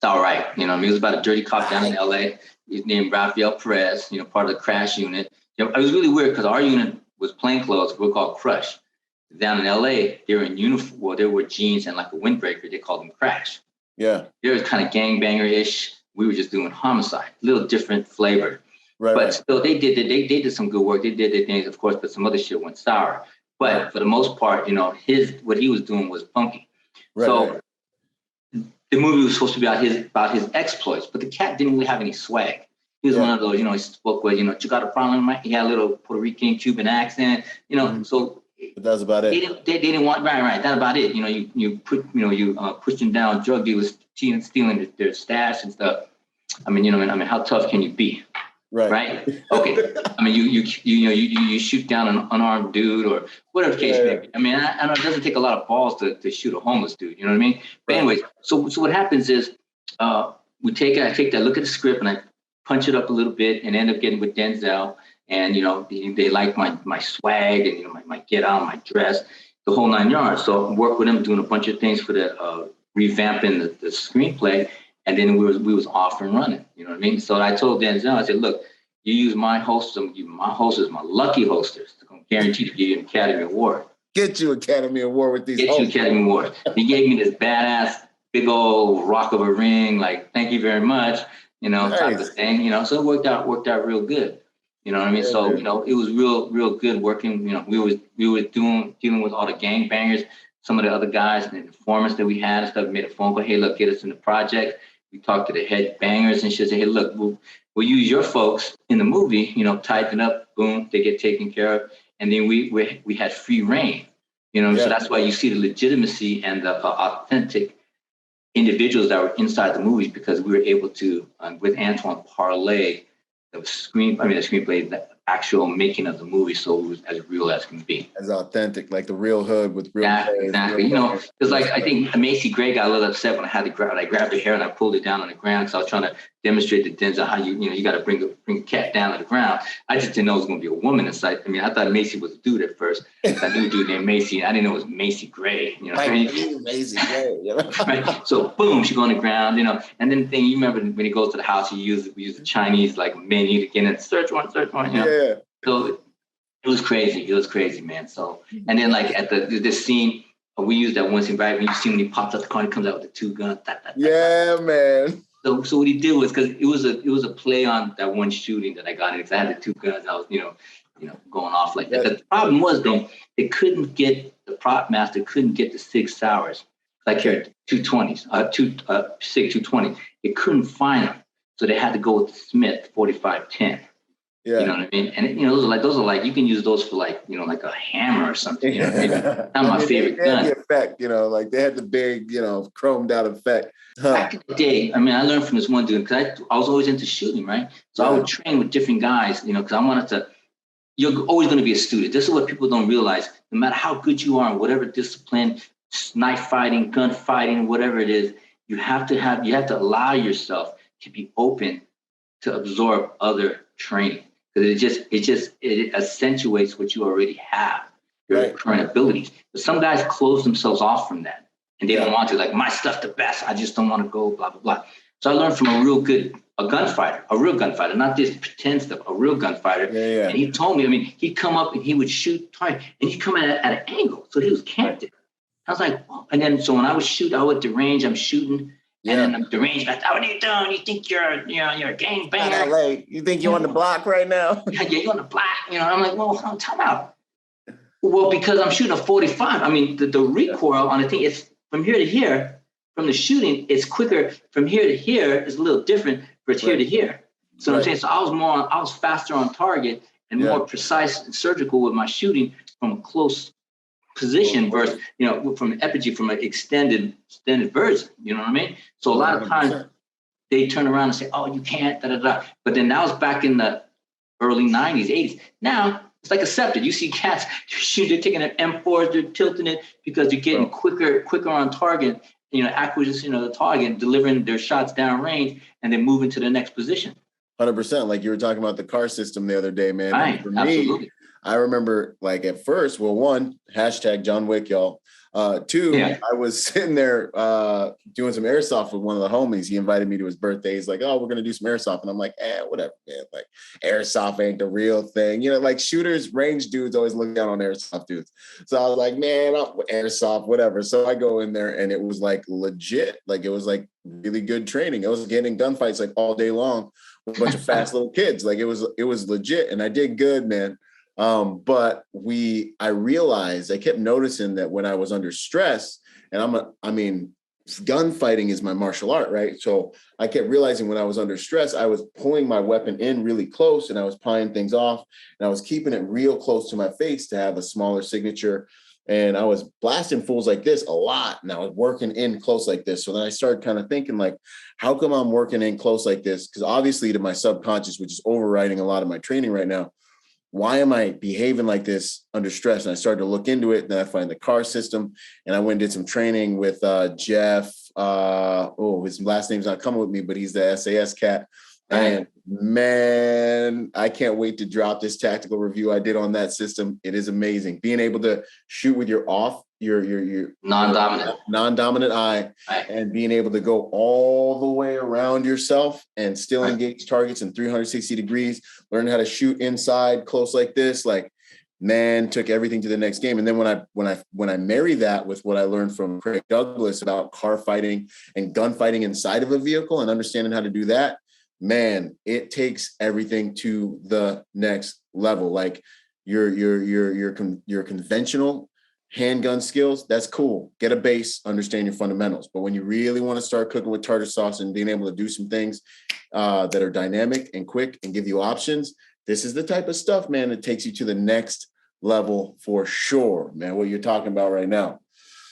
all right. You know, I mean, it was about a dirty cop down in LA. He's named Rafael Perez, you know, part of the crash unit. You know, it was really weird because our unit was plainclothes. We're called Crush. Down in LA, they were in uniform. Well, they were jeans and like a windbreaker. They called them Crash. Yeah. They were kind of gangbanger-ish. We were just doing homicide, a little different flavor. Right. But still, they did some good work. They did their things, of course, but some other shit went sour. But for the most part, you know, what he was doing was funky. Right, so the movie was supposed to be about his exploits, but the cat didn't really have any swag. He was one of those, you know, he spoke with, you know, "You got a problem?" He had a little Puerto Rican, Cuban accent, you know. So but that's about it. They didn't want right. That's about it. You know, you pushing down drug dealers, stealing their stash and stuff. I mean, how tough can you be? Right. Okay. I mean, you shoot down an unarmed dude or whatever the case may be. I mean, I know it doesn't take a lot of balls to shoot a homeless dude. You know what I mean? But anyways, so what happens is I take that look at the script and I punch it up a little bit and end up getting with Denzel. And, you know, they like my swag and, you know, my get out, my dress, the whole 9 yards. So I work with him doing a bunch of things for the revamping the screenplay. And then we was off and running, you know what I mean? So I told Denzel, I said, "Look, you use my hostess, my hostess, my lucky hostess, I'm guaranteed to give you an Academy Award." Get you Academy Award with these. Get you Academy Award. He gave me this badass, big old rock of a ring, like, "Thank you very much," you know, type of thing, you know. So it worked out real good. You know what I mean? So, you know, it was real good working. You know, we were dealing with all the gangbangers, some of the other guys and the informants that we had and stuff. Made a phone call, "Hey, look, get us in the project." We talked to the head bangers and shit. Say, "Hey, look, we'll use your folks in the movie. You know, tighten up, boom, they get taken care of." And then we had free reign. You know, so that's why you see the legitimacy and the authentic individuals that were inside the movies, because we were able to, with Antoine, parlay the screenplay, the actual making of the movie, so it was as real as can be. As authentic, like the real hood with real. Exactly. You know, because like I think Macy Gray got a little upset when I grabbed her hair and I pulled it down on the ground because I was trying to demonstrate to Denzel how you got to bring a cat down to the ground. I just didn't know it was going to be a woman inside. I mean, I thought Macy was a dude at first. I knew a dude named Macy. I didn't know it was Macy Gray. You know, Macy Gray. Right. So boom, she go on the ground. You know, and then the thing, you remember when he goes to the house, we use the Chinese like menu to get in, search one. You know? Yeah. So it was crazy. It was crazy, man. So, and then like at this scene, we used that one scene, right? When you see when he pops out the car, he comes out with the two guns. Man. So what he did was, because it was a play on that one shooting that I got in, because I had the two guns. And I was, you know, going off like that. The problem was though, the prop master couldn't get the Sig Sauers, like here, 220s, Sig 220. They couldn't find them, so they had to go with the Smith 4510. Yeah. You know what I mean? And, you know, those are like, you can use those for like, you know, like a hammer or something. You know what I mean? Not my favorite gun. The effect, you know, like they had the big, you know, chromed out effect. Back in the day, I mean, I learned from this one dude, because I was always into shooting, right? So I would train with different guys, you know, because I wanted to, you're always going to be a student. This is what people don't realize. No matter how good you are in whatever discipline, knife fighting, gun fighting, whatever it is, you have to allow yourself to be open to absorb other training. Because it accentuates what you already have, your current abilities. But some guys close themselves off from that, and they don't want to. Like, my stuff the best. I just don't want to go. Blah blah blah. So I learned from a real gunfighter, not this pretend stuff. A real gunfighter. Yeah. And he told me. I mean, he'd come up and he would shoot twice, and he'd come at an angle, so he was canted. I was like, whoa. And then so when I would shoot, I would at the range. I'm shooting. And then the range back, what are you doing? You think you're a gangbanger? LA. You think you're on the block right now? Yeah, you're on the block. You know, I'm like, well, time out. Well, because I'm shooting a 45. I mean, the recoil on the thing, it's from here to here. From the shooting, it's quicker. From here to here is a little different, but it's here to here. So I'm saying, so I was faster on target and more precise and surgical with my shooting from a close position versus, you know, from an epigee, from an extended version, you know what I mean? So a lot of times they turn around and say, oh, you can't, da, da, da. But then that was back in the early 90s, 80s. Now It's like accepted. You see cats, they're taking an M4s, they're tilting it because they're getting quicker on target, acquisition of the target, delivering their shots downrange, and then moving to the next position. 100%. Like you were talking about the car system the other day, man. Right. For me, Absolutely. I remember like at first, well, one, hashtag John Wick, y'all. Two, I was sitting there doing some airsoft with one of the homies. He invited me to his birthday. He's like, oh, we're going to do some airsoft. And I'm like, whatever, man. Like airsoft ain't the real thing. Like shooters, range dudes always look down on airsoft dudes. So I was like, man, airsoft, whatever. So I go in there and it was like legit. Like it was like really good training. I was getting gunfights like all day long with a bunch of fast little kids. Like it was legit. And I did good, man. But I realized, I kept noticing that when I was under stress, and gunfighting is my martial art, right? So I kept realizing when I was under stress, I was pulling my weapon in really close and I was prying things off and I was keeping it real close to my face to have a smaller signature. And I was blasting fools like this a lot. And I was working in close like this. So then I started kind of thinking like, how come I'm working in close like this? Because obviously to my subconscious, which is overriding a lot of my training right now, why am I behaving like this under stress? And I started to look into it. Then I find the car system and I went and did some training with Jeff. His last name's not coming with me, but he's the SAS cat. And man, I can't wait to drop this tactical review I did on that system. It is amazing. Being able to shoot with your non-dominant eye and being able to go all the way around yourself and still engage targets in 360 degrees, learn how to shoot inside close like this, like, man, took everything to the next game. And then when I marry that with what I learned from Craig Douglas about car fighting and gunfighting inside of a vehicle and understanding how to do that, man, it takes everything to the next level. Like your conventional handgun skills, that's cool. Get a base, understand your fundamentals. But when you really want to start cooking with tartar sauce and being able to do some things that are dynamic and quick and give you options, this is the type of stuff, man, that takes you to the next level for sure, man, what you're talking about right now.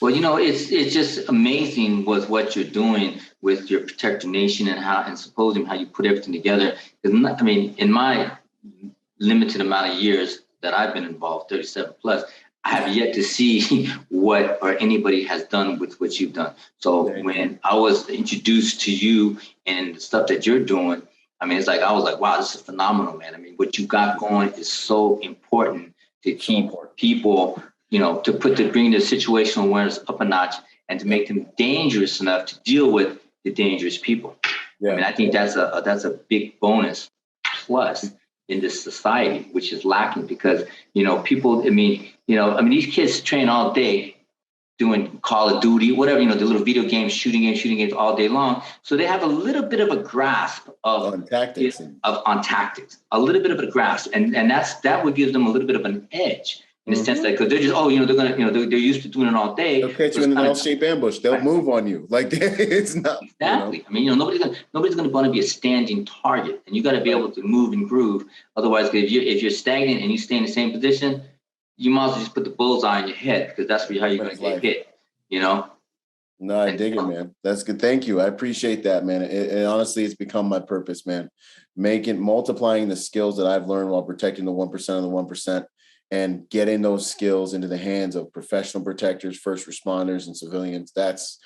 Well, it's just amazing with what you're doing with your Protector Nation and supposing how you put everything together. I mean, in my limited amount of years that I've been involved, 37 plus, I have yet to see what or anybody has done with what you've done. So when I was introduced to you and the stuff that you're doing, I mean, it's like, I was like, wow, this is phenomenal, man. I mean, what you got going is so important to keep people, to bring their situational awareness up a notch and to make them dangerous enough to deal with the dangerous people. Yeah. I mean, I think that's a big bonus plus in this society, which is lacking because, people, these kids train all day doing Call of Duty, whatever, the little video games, shooting games all day long. So they have a little bit of a grasp on tactics, a little bit of a grasp. And that would give them a little bit of an edge in the sense that, because they're just, they're used to doing it all day. They'll catch you in an L-shaped ambush. They'll move on you. Like it's not. Exactly. I mean, nobody's going to want to be a standing target, and you got to be able to move and groove. Otherwise, if you're stagnant and you stay in the same position, you might as well just put the bullseye on your head because that's how you're going to get hit, No, I dig it, man. That's good. Thank you. I appreciate that, man. It honestly, it's become my purpose, man. Multiplying the skills that I've learned while protecting the 1% of the 1% and getting those skills into the hands of professional protectors, first responders, and civilians. That's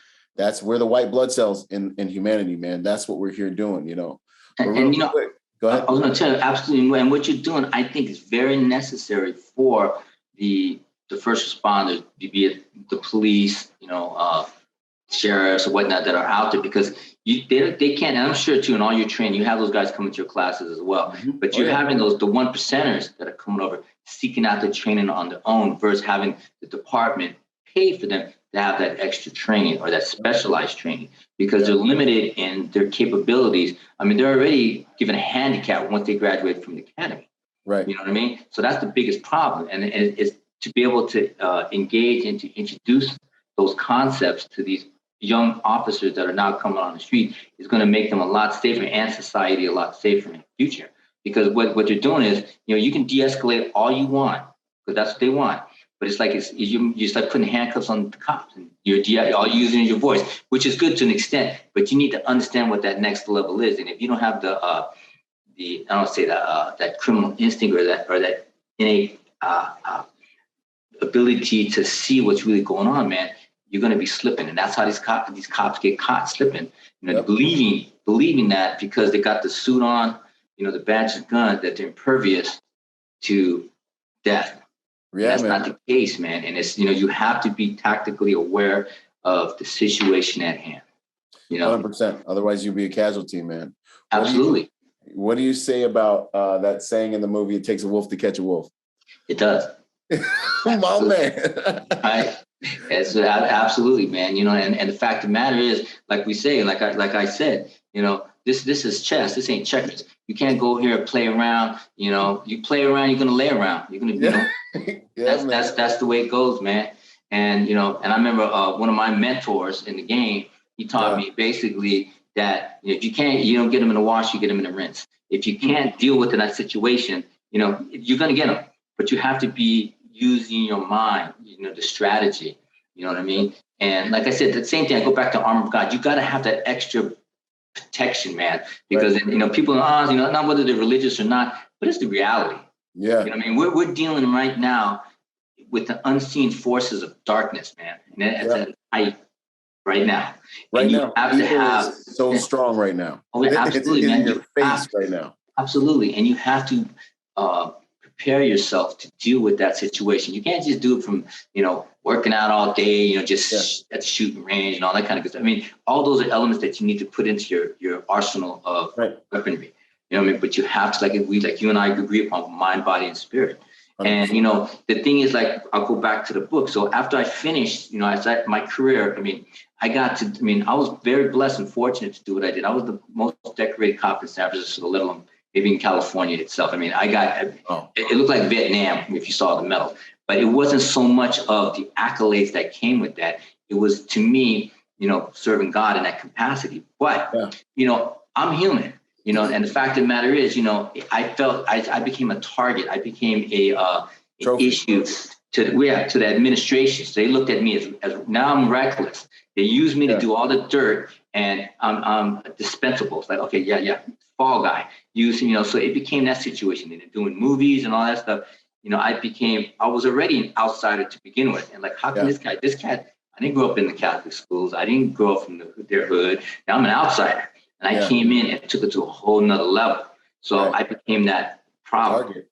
where the white blood cells in humanity, man. That's what we're here doing, Go ahead. I was going to tell you, absolutely. And what you're doing, I think, is very necessary for the first responders, be it the police, sheriffs or whatnot that are out there, because they can't, and I'm sure too, in all your training, you have those guys coming to your classes as well, but you're having the 1%ers that are coming over, seeking out the training on their own versus having the department pay for them to have that extra training or that specialized training because they're limited in their capabilities. I mean, they're already given a handicap once they graduate from the academy. Right. You know what I mean? So that's the biggest problem. And it's to be able to engage and to introduce those concepts to these young officers that are now coming on the street is going to make them a lot safer and society a lot safer in the future. Because what you're doing is, you can de-escalate all you want because that's what they want. But it's like you start putting handcuffs on the cops and all you're using is your voice, which is good to an extent. But you need to understand what that next level is. And if you don't have that criminal instinct or that innate ability to see what's really going on, man, you're going to be slipping. And that's how these cops get caught slipping, believing that because they got the suit on, the badge and gun, that they're impervious to death. Yeah, that's not the case, man. And it's, you have to be tactically aware of the situation at hand. 100%. Otherwise you'll be a casualty, man. Absolutely. What do you say about that saying in the movie, it takes a wolf to catch a wolf? It does. My man. Right. It's absolutely, man. And the fact of the matter is, like we say, like I said, this is chess. This ain't checkers. You can't go here and play around. You play around, you're gonna lay around. You're gonna, that's the way it goes, man. And and I remember one of my mentors in the game. He taught me basically that if you don't get them in the wash, you get them in the rinse. If you can't deal with that situation, you're gonna get them. But you have to be using your mind, the strategy. You know what I mean? And like I said, the same thing. I go back to armor of God. You got to have that extra protection, man, because people are, not whether they're religious or not, but it's the reality. Yeah. We're dealing right now with the unseen forces of darkness, man. And that's at height right now. Right now, you have to have so strong right now. Oh, yeah, absolutely, man. In your face right now. Absolutely, and you have to prepare yourself to deal with that situation. You can't just do it from working out all day, at the shooting range and all that kind of good stuff. All those are elements that you need to put into your arsenal of weaponry. But you have to, like you and I agree upon mind, body, and spirit. 100%. And the thing is, I'll go back to the book. So after I finished, my career, I was very blessed and fortunate to do what I did. I was the most decorated cop in San Francisco, let alone maybe in California itself. It looked like Vietnam if you saw the medal, but it wasn't so much of the accolades that came with that. It was, to me, serving God in that capacity. But, I'm human, and the fact of the matter is, I felt I became a target. I became an issue to the administration. So they looked at me as now I'm reckless. They used me to do all the dirt, and I'm dispensable. It's like, okay, fall guy. So it became that situation. And doing movies and all that stuff, I was already an outsider to begin with. And how can this cat, I didn't grow up in the Catholic schools. I didn't grow up from their hood. Now I'm an outsider. And I came in and took it to a whole nother level. So I became that problem.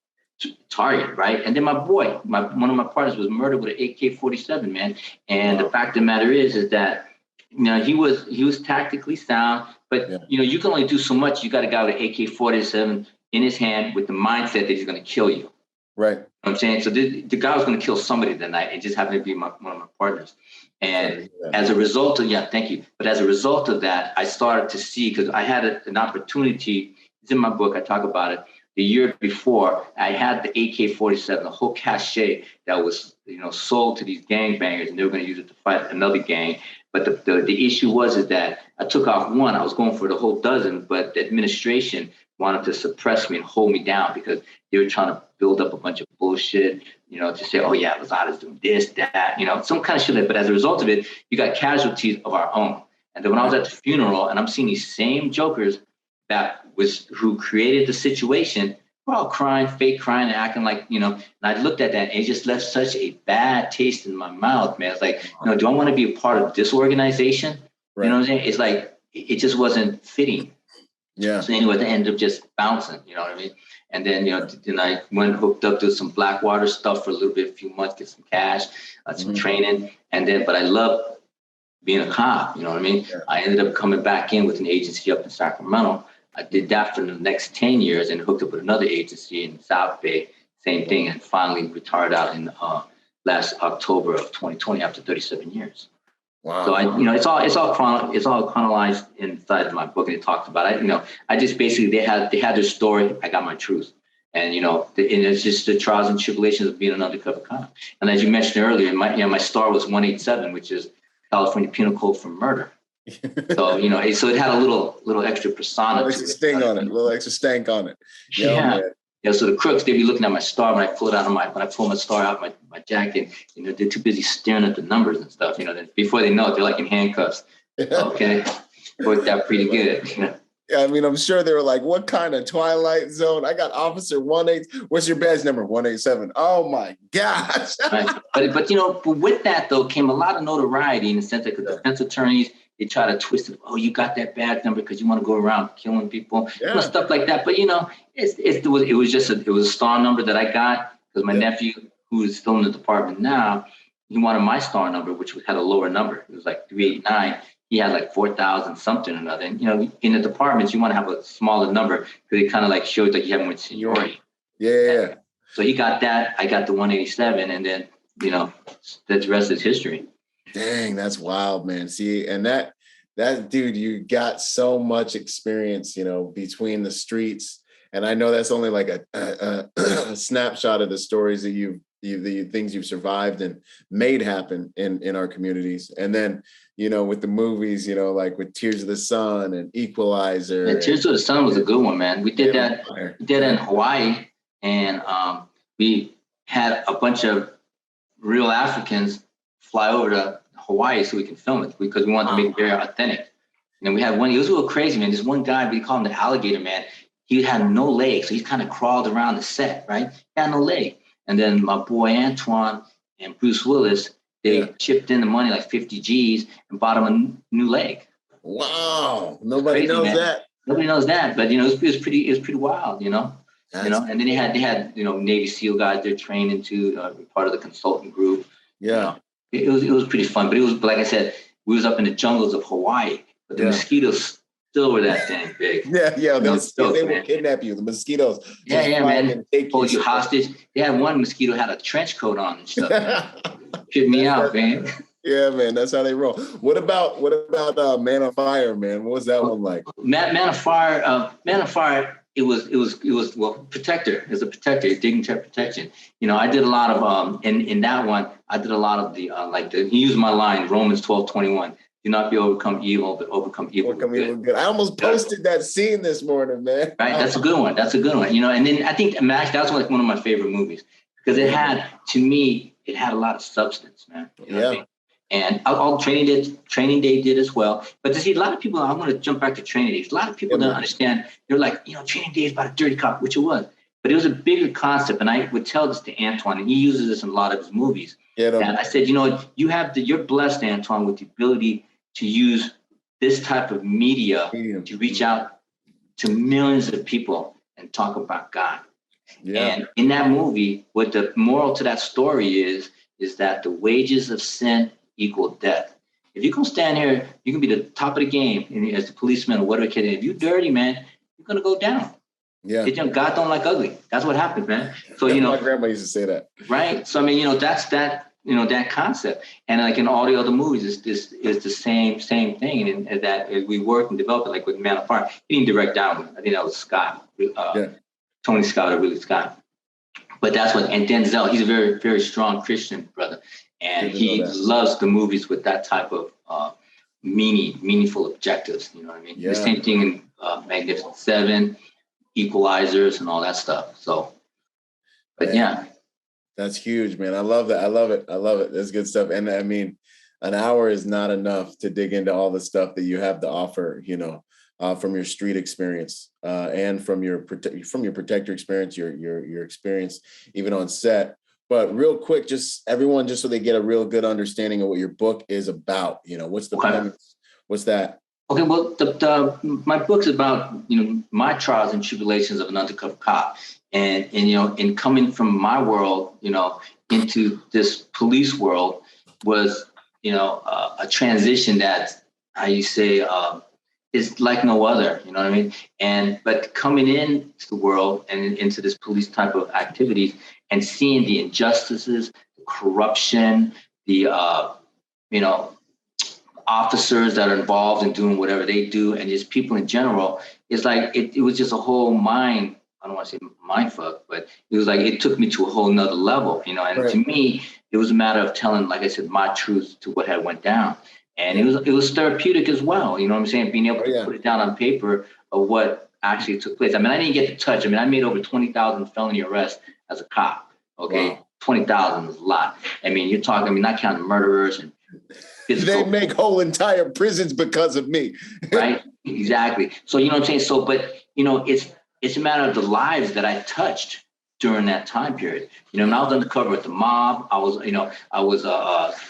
Target, right? And then my boy, one of my partners was murdered with an AK-47, man. And the fact of the matter is that he was tactically sound, but you can only do so much. You got a guy with an AK-47 in his hand with the mindset that he's going to kill you. Right. You know what I'm saying? So the guy was going to kill somebody that night. It just happened to be one of my partners. And as a result of thank you. But as a result of that, I started to see, because I had an opportunity. It's in my book. I talk about it. The year before, I had the AK-47, the whole cachet that was, sold to these gangbangers, and they were going to use it to fight another gang. But the issue was that I took off one. I was going for the whole dozen, but the administration wanted to suppress me and hold me down because they were trying to build up a bunch of bullshit, to say, oh yeah, Lozada's doing this, that, some kind of shit. But as a result of it, you got casualties of our own. And then when I was at the funeral and I'm seeing these same jokers who created the situation, we're all crying, fake crying, and acting like, and I looked at that and it just left such a bad taste in my mouth, man. It's like, do I want to be a part of this organization? Right. You know what I'm saying? It's like, it just wasn't fitting. Yeah. So anyway, I ended up just bouncing, you know what I mean? And then, then I went hooked up to some Blackwater stuff for a little bit, a few months, get some cash, some training. But I loved being a cop, you know what I mean? Yeah. I ended up coming back in with an agency up in Sacramento. I did that for the next 10 years and hooked up with another agency in South Bay, same thing, and finally retired out in last October of 2020 after 37 years. Wow. So it's all chronologized inside of my book, and it talks about it. I just basically they had their story. I got my truth, and and it's just the trials and tribulations of being an undercover cop. And as you mentioned earlier, my star was 187, which is California Penal Code for murder. So so it had a little extra persona, a little extra stank on it. Yeah. So the crooks, they'd be looking at my star when I pull my star out my jacket. They're too busy staring at the numbers and stuff. Then before they know it, they're like in handcuffs. Okay, worked out pretty good. I mean, I'm sure they were like, what kind of Twilight Zone? I got Officer 18. What's your badge number? 187. Oh my gosh. Right. But with that though came a lot of notoriety in the sense that defense attorneys, they try to twist it. Oh, you got that badge number because you want to go around killing people, stuff like that. But it was a star number that I got because my nephew, who is still in the department now, he wanted my star number, which had a lower number. It was like 389. He had like 4,000 something or another. And in the departments, you want to have a smaller number because it kind of like shows that you have more seniority. Yeah. So he got that. I got the 187, and then the rest is history. Dang, that's wild, man. See, and that dude, you got so much experience, between the streets. And I know that's only like a snapshot of the stories that the things you've survived and made happen in our communities. And then, with the movies, like with Tears of the Sun and Equalizer. Yeah, Tears of the Sun was a good one, man. We did that. We did it in Hawaii, and we had a bunch of real Africans fly over to Hawaii so we can film it because we wanted to make it very authentic. And we had one. It was a little crazy, man. This one guy, we call him the Alligator Man. He had no legs, so he kind of crawled around the set, right? He had no leg. And then my boy Antoine and Bruce Willis, they chipped in the money, like 50 G's, and bought him a new leg. Wow. Nobody knows that. Nobody knows that. But it was pretty wild, And then they had Navy SEAL guys they're trained into part of the consultant group. Yeah. It was pretty fun. But it was, like I said, we was up in the jungles of Hawaii, but the mosquitoes still were that dang big. Yeah. They will kidnap you. The mosquitoes. Yeah, man. Hold you hostage. They had one mosquito had a trench coat on and stuff. Tripped me out, man. Yeah, man. That's how they roll. What about Man on Fire, man? What was that one like? Man on Fire. It was protector. It was a protector, dignitary protection. I did a lot of in that one. I did a lot of the he used my line Romans 12:21. Do not be overcome evil, but overcome evil with good. I almost posted that scene this morning, man. Right, that's a good one. And then I think Max, that's like one of my favorite movies because it had a lot of substance, man. You know what I mean? And all Training Day did as well. But to see a lot of people, I want to jump back to Training Day. A lot of people don't understand. They're like, Training Day is about a dirty cop, which it was. But it was a bigger concept. And I would tell this to Antoine, and he uses this in a lot of his movies. And I said, you're blessed, Antoine, with the ability to use this type of media to reach out to millions of people and talk about God. Yeah. And in that movie, what the moral to that story is that the wages of sin equal death. If you can stand here, you can be the top of the game as the policeman or whatever kid. If you're dirty, man, you're gonna go down. Yeah. God don't like ugly. That's what happened, man. So my grandma used to say that. Right. So I mean, that's that. That concept, and like in all the other movies, is the same thing, and that as we work and develop it, like with Man on Fire, he didn't direct that one. I think that was Scott, Tony Scott or Ridley Scott. But that's what, and Denzel, he's a very, very strong Christian brother, and he loves the movies with that type of meaningful objectives. You know what I mean? Yeah. The same thing in Magnificent Seven, Equalizers, and all that stuff. So, but yeah. That's huge, man. I love that. I love it. That's good stuff. And I mean, an hour is not enough to dig into all the stuff that you have to offer, from your street experience and from your protector experience, your experience even on set. But real quick, just everyone, just so they get a real good understanding of what your book is about. What's the premise? What's that? Okay, well, my book's about my trials and tribulations of an undercover cop. And in coming from my world, into this police world was, a transition that I say is like no other, you know what I mean? But coming into the world and into this police type of activities and seeing the injustices, the corruption, the, officers that are involved in doing whatever they do, and just people in general, it's like, it was just a whole mind. I don't want to say mind fuck, but it was like, it took me to a whole nother level, and right. To me, it was a matter of telling, like I said, my truth to what had went down. And it was therapeutic as well. You know what I'm saying? Being able to put it down on paper of what actually took place. I mean, I didn't get to touch. I mean, I made over 20,000 felony arrests as a cop. Okay. Wow. 20,000 is a lot. I mean, you're talking, not counting murderers and They make whole entire prisons because of me. Right? Exactly. So, you know what I'm saying? So, but, you know, it's a matter of the lives that I touched during that time period. You know, when I was undercover with the mob, I was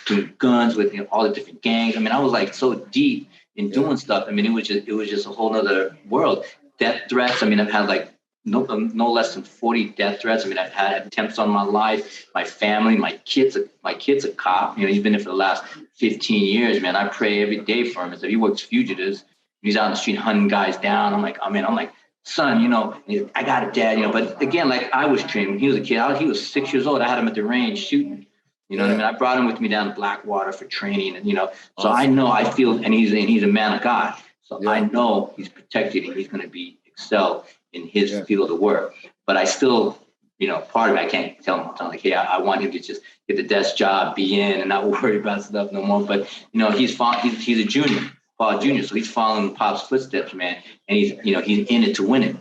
doing guns with, you know, all the different gangs. I mean, I was like so deep in doing stuff. I mean, it was just a whole nother world. Death threats. I mean, I've had like no less than 40 death threats. I mean, I've had attempts on my life, my family, my kid's a cop. You know, he's been there for the last 15 years, man. I pray every day for him. So he works fugitives. He's out in the street hunting guys down. I'm like, son, you know, I got a dad, you know, but again, like I was trained when he was a kid. He was 6 years old. I had him at the range shooting. You know what I mean? I brought him with me down to Blackwater for training, and, you know, so I know, I feel, and he's a man of God. So I know he's protected and he's going to be excel in his field of work. But I still, you know, part of it, I can't tell him, I'm like, hey, I want him to just get the desk job, be in, and not worry about stuff no more. But, you know, he's a junior. Paul Jr., so he's following Pop's footsteps, man, and he's in it to win it.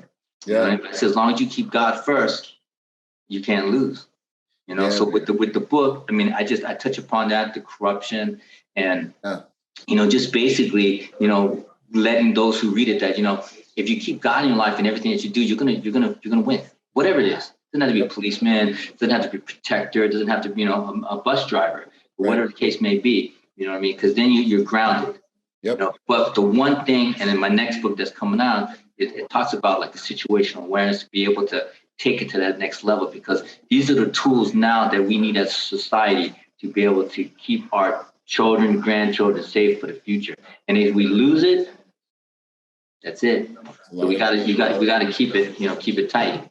Yeah. Right? But so as long as you keep God first, you can't lose. You know, so with the book, I mean, I touch upon that, the corruption, and you know, just basically, you know, letting those who read it that, you know, if you keep God in your life and everything that you do, you're gonna win, whatever it is. It doesn't have to be a policeman, it doesn't have to be a protector, it doesn't have to be, you know, a bus driver, whatever the case may be. You know what I mean? Because then you're grounded. Yep. You know, but the one thing, and in my next book that's coming out, it talks about like the situational awareness to be able to take it to that next level, because these are the tools now that we need as a society to be able to keep our children, grandchildren safe for the future. And if we lose it, that's it. So we gotta keep it, you know, keep it tight.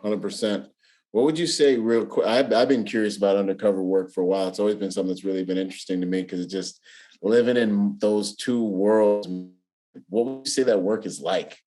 100%. What would you say real quick? I've been curious about undercover work for a while. It's always been something that's really been interesting to me, because it's just living in those two worlds. What would you say that work is like?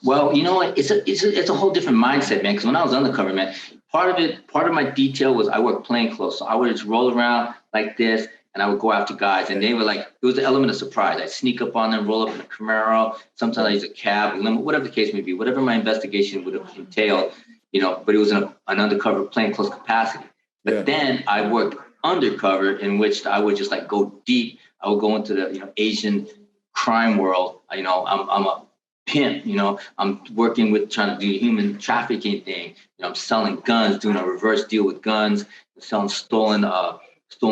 Well, you know what? It's a whole different mindset, man. Because when I was undercover, man, part of my detail was I worked plainclothes. So I would just roll around like this, and I would go after guys. And they were like, it was the element of surprise. I'd sneak up on them, roll up in a Camaro. Sometimes I use a cab, a limo, whatever the case may be, whatever my investigation would have entailed, you know, but it was in an undercover plainclothes capacity. But then I worked undercover, in which I would just like go deep. I would go into the, you know, Asian crime world. You know, I'm a pimp, you know, I'm working with trying to do human trafficking thing. You know, I'm selling guns, doing a reverse deal with guns, selling stolen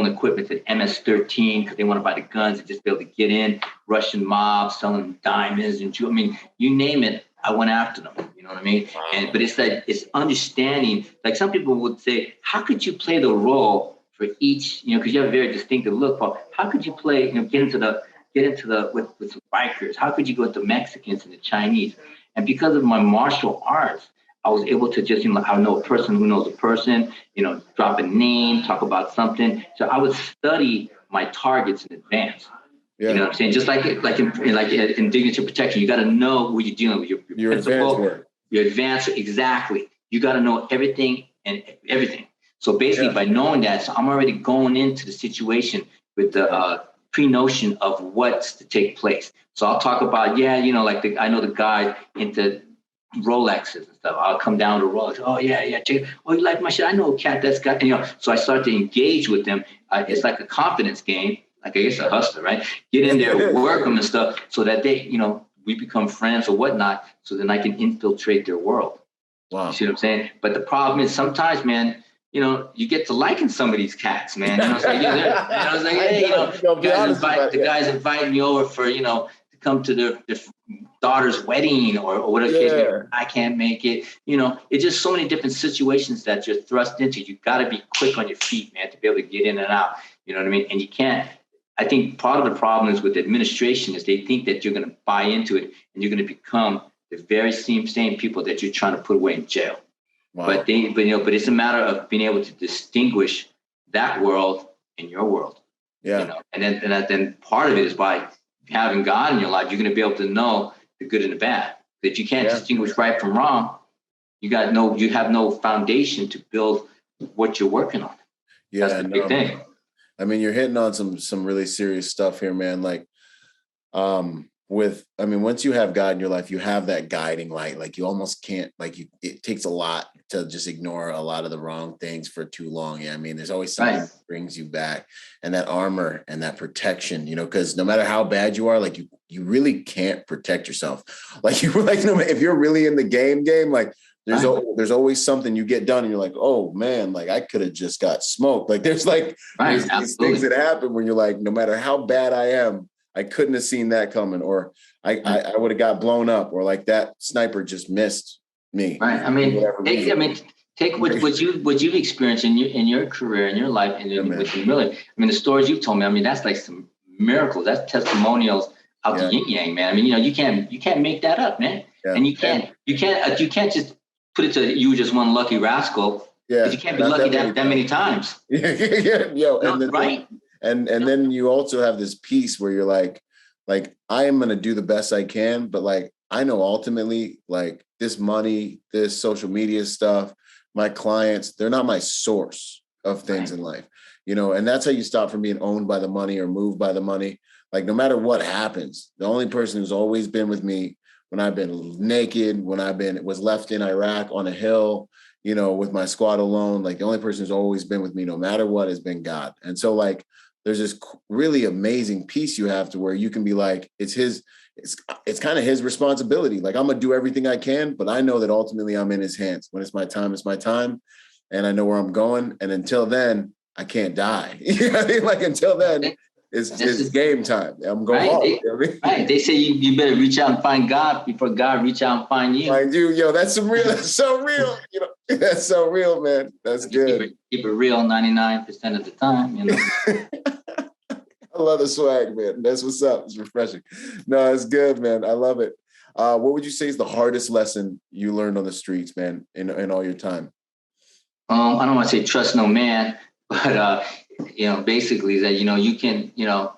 equipment to MS-13 because they want to buy the guns and just be able to get in. Russian mob selling diamonds and jewelry. I mean, you name it, I went after them. You know what I mean? But it's understanding. Like some people would say, how could you play the role for each? You know, because you have a very distinctive look. Paul. How could you play? You know, get into the with the bikers? How could you go with the Mexicans and the Chinese? And because of my martial arts, I was able to just, you know, I know a person who knows a person, you know, drop a name, talk about something. So I would study my targets in advance. Yeah. You know what I'm saying? Just like in dignity protection, you got to know who you're dealing with. Your advanced work. Your advanced, exactly. You got to know everything and everything. So basically, by knowing that, so I'm already going into the situation with the pre-notion of what's to take place. So I'll talk about, you know, like I know the guy into Rolexes and stuff. I'll come down to Rolex. Oh yeah. Oh, you like my shit? I know a cat that's got, you know. So I start to engage with them. It's like a confidence game. Like I guess a hustler, right? Get in there, work them and stuff, so that they, you know, we become friends or whatnot. So then I can infiltrate their world. Wow. You see what I'm saying? But the problem is sometimes, man, you know, you get to liking some of these cats, man. You know, it's like, hey, you know, the guy's inviting me over for, you know, to come to their daughter's wedding or whatever the case may be. I can't make it. You know, it's just so many different situations that you're thrust into. You got to be quick on your feet, man, to be able to get in and out. You know what I mean? And you can't. I think part of the problem is with the administration is they think that you're going to buy into it and you're going to become the very same people that you're trying to put away in jail. Wow. But it's a matter of being able to distinguish that world and your world. Yeah. You know? And then part of it is by having God in your life, you're going to be able to know the good and the bad. That you can't distinguish right from wrong. You have no foundation to build what you're working on. Yeah, that's the big thing. I mean, you're hitting on some really serious stuff here, man. Like, once you have God in your life, you have that guiding light. Like you almost can't, it takes a lot to just ignore a lot of the wrong things for too long. Yeah. I mean, there's always something that brings you back, and that armor and that protection, because no matter how bad you are, like you really can't protect yourself. Like if you're really in the game, like there's always something you get done and you're like, oh man, like I could have just got smoked. Like there's these things that happen when you're like, no matter how bad I am, I couldn't have seen that coming, or I would have got blown up, or like that sniper just missed me. Right. Take what you've experienced in your career, in your life, and with humility. The stories you've told me. That's like some miracles. That's testimonials out the yin yang, man. You can't make that up, man. Yeah. And you can't just put it to you just one lucky rascal. Yeah. You can't be lucky that many times. Yo, and then you also have this piece where you're like I am going to do the best I can, but like I know ultimately, like this money, this social media stuff, my clients, they're not my source of things in life, and that's how you stop from being owned by the money or moved by the money. Like no matter what happens, the only person who's always been with me when I've been naked, when was left in Iraq on a hill, with my squad alone, like the only person who's always been with me no matter what has been God. And so like there's this really amazing piece you have to where you can be like, it's kind of his responsibility. Like I'm going to do everything I can, but I know that ultimately I'm in his hands. When it's my time. And I know where I'm going. And until then, I can't die. Like until then, it's game time. I'm going home. Right. They say you better reach out and find God before God reach out and find you. Find you. Yo, that's so real. That's so real, man. That's good. Keep it real 99% of the time, I love the swag, man. That's what's up. It's refreshing. No, it's good, man. I love it. What would you say is the hardest lesson you learned on the streets, man, in all your time? I don't want to say trust no man, but basically that you can, you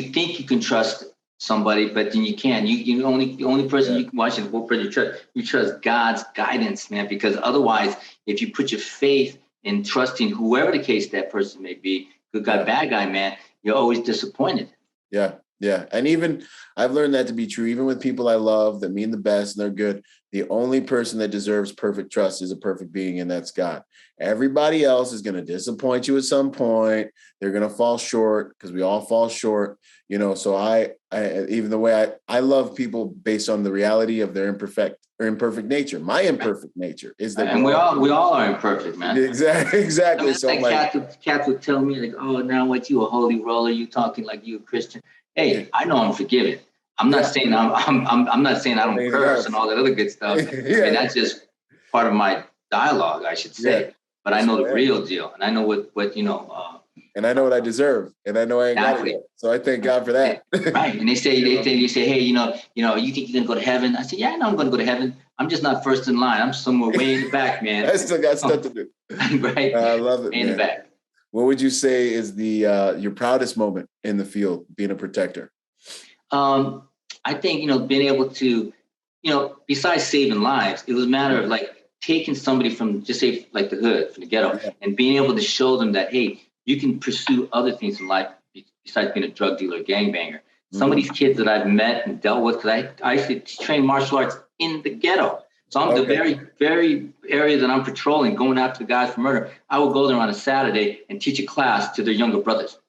think you can trust somebody, but then you can't. The only person you can watch is what person you trust God's guidance, man, because otherwise, if you put your faith in trusting whoever the case that person may be, good guy, bad guy, man, you're always disappointed. Yeah. Yeah. And even I've learned that to be true, even with people I love that mean the best and they're good. The only person that deserves perfect trust is a perfect being, and that's God. Everybody else is going to disappoint you at some point. They're going to fall short because we all fall short, so I even the way I love people based on the reality of their imperfect nature. My imperfect nature is that, and we all are imperfect, man. Exactly. So like cats would tell me like, oh, now what, you a holy roller? You talking like you a Christian? Hey, I know I'm forgiven. I'm not saying I'm not saying I don't curse and all that other good stuff. That's just part of my dialogue, I should say. Yeah. But I know the real deal, and I know what and I know what I deserve, and I know I ain't got it yet. So I thank God for that. Right. And they say, hey, you think you're gonna go to heaven? I said, yeah, I know I'm gonna go to heaven. I'm just not first in line. I'm somewhere way in the back, man. I still got stuff to do. Right. I love it. Way in the back. What would you say is your proudest moment in the field, being a protector? I think, being able to, besides saving lives, it was a matter of like taking somebody from, just say, like the hood, from the ghetto, and being able to show them that, hey, you can pursue other things in life besides being a drug dealer, gangbanger. Some of these kids that I've met and dealt with, because I used to train martial arts in the ghetto. So I'm the very, very area that I'm patrolling, going after the guys for murder. I would go there on a Saturday and teach a class to their younger brothers.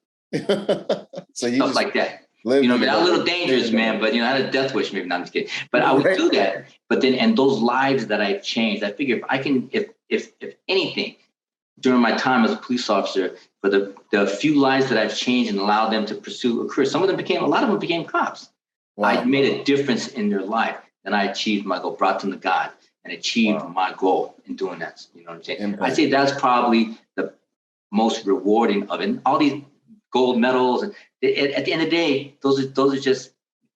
So stuff like that. Not a little dangerous, man, but I had a death wish, maybe not, I'm just kidding. But I would do that. But then, and those lives that I've changed, I figure if I can, if anything, during my time as a police officer, for the few lives that I've changed and allowed them to pursue a career, a lot of them became cops. Wow. I made a difference in their life, and I achieved my goal, brought them to God, and achieved my goal in doing that. You know what I'm saying? I'd say that's probably the most rewarding of it. And all these gold medals, at the end of the day, those are just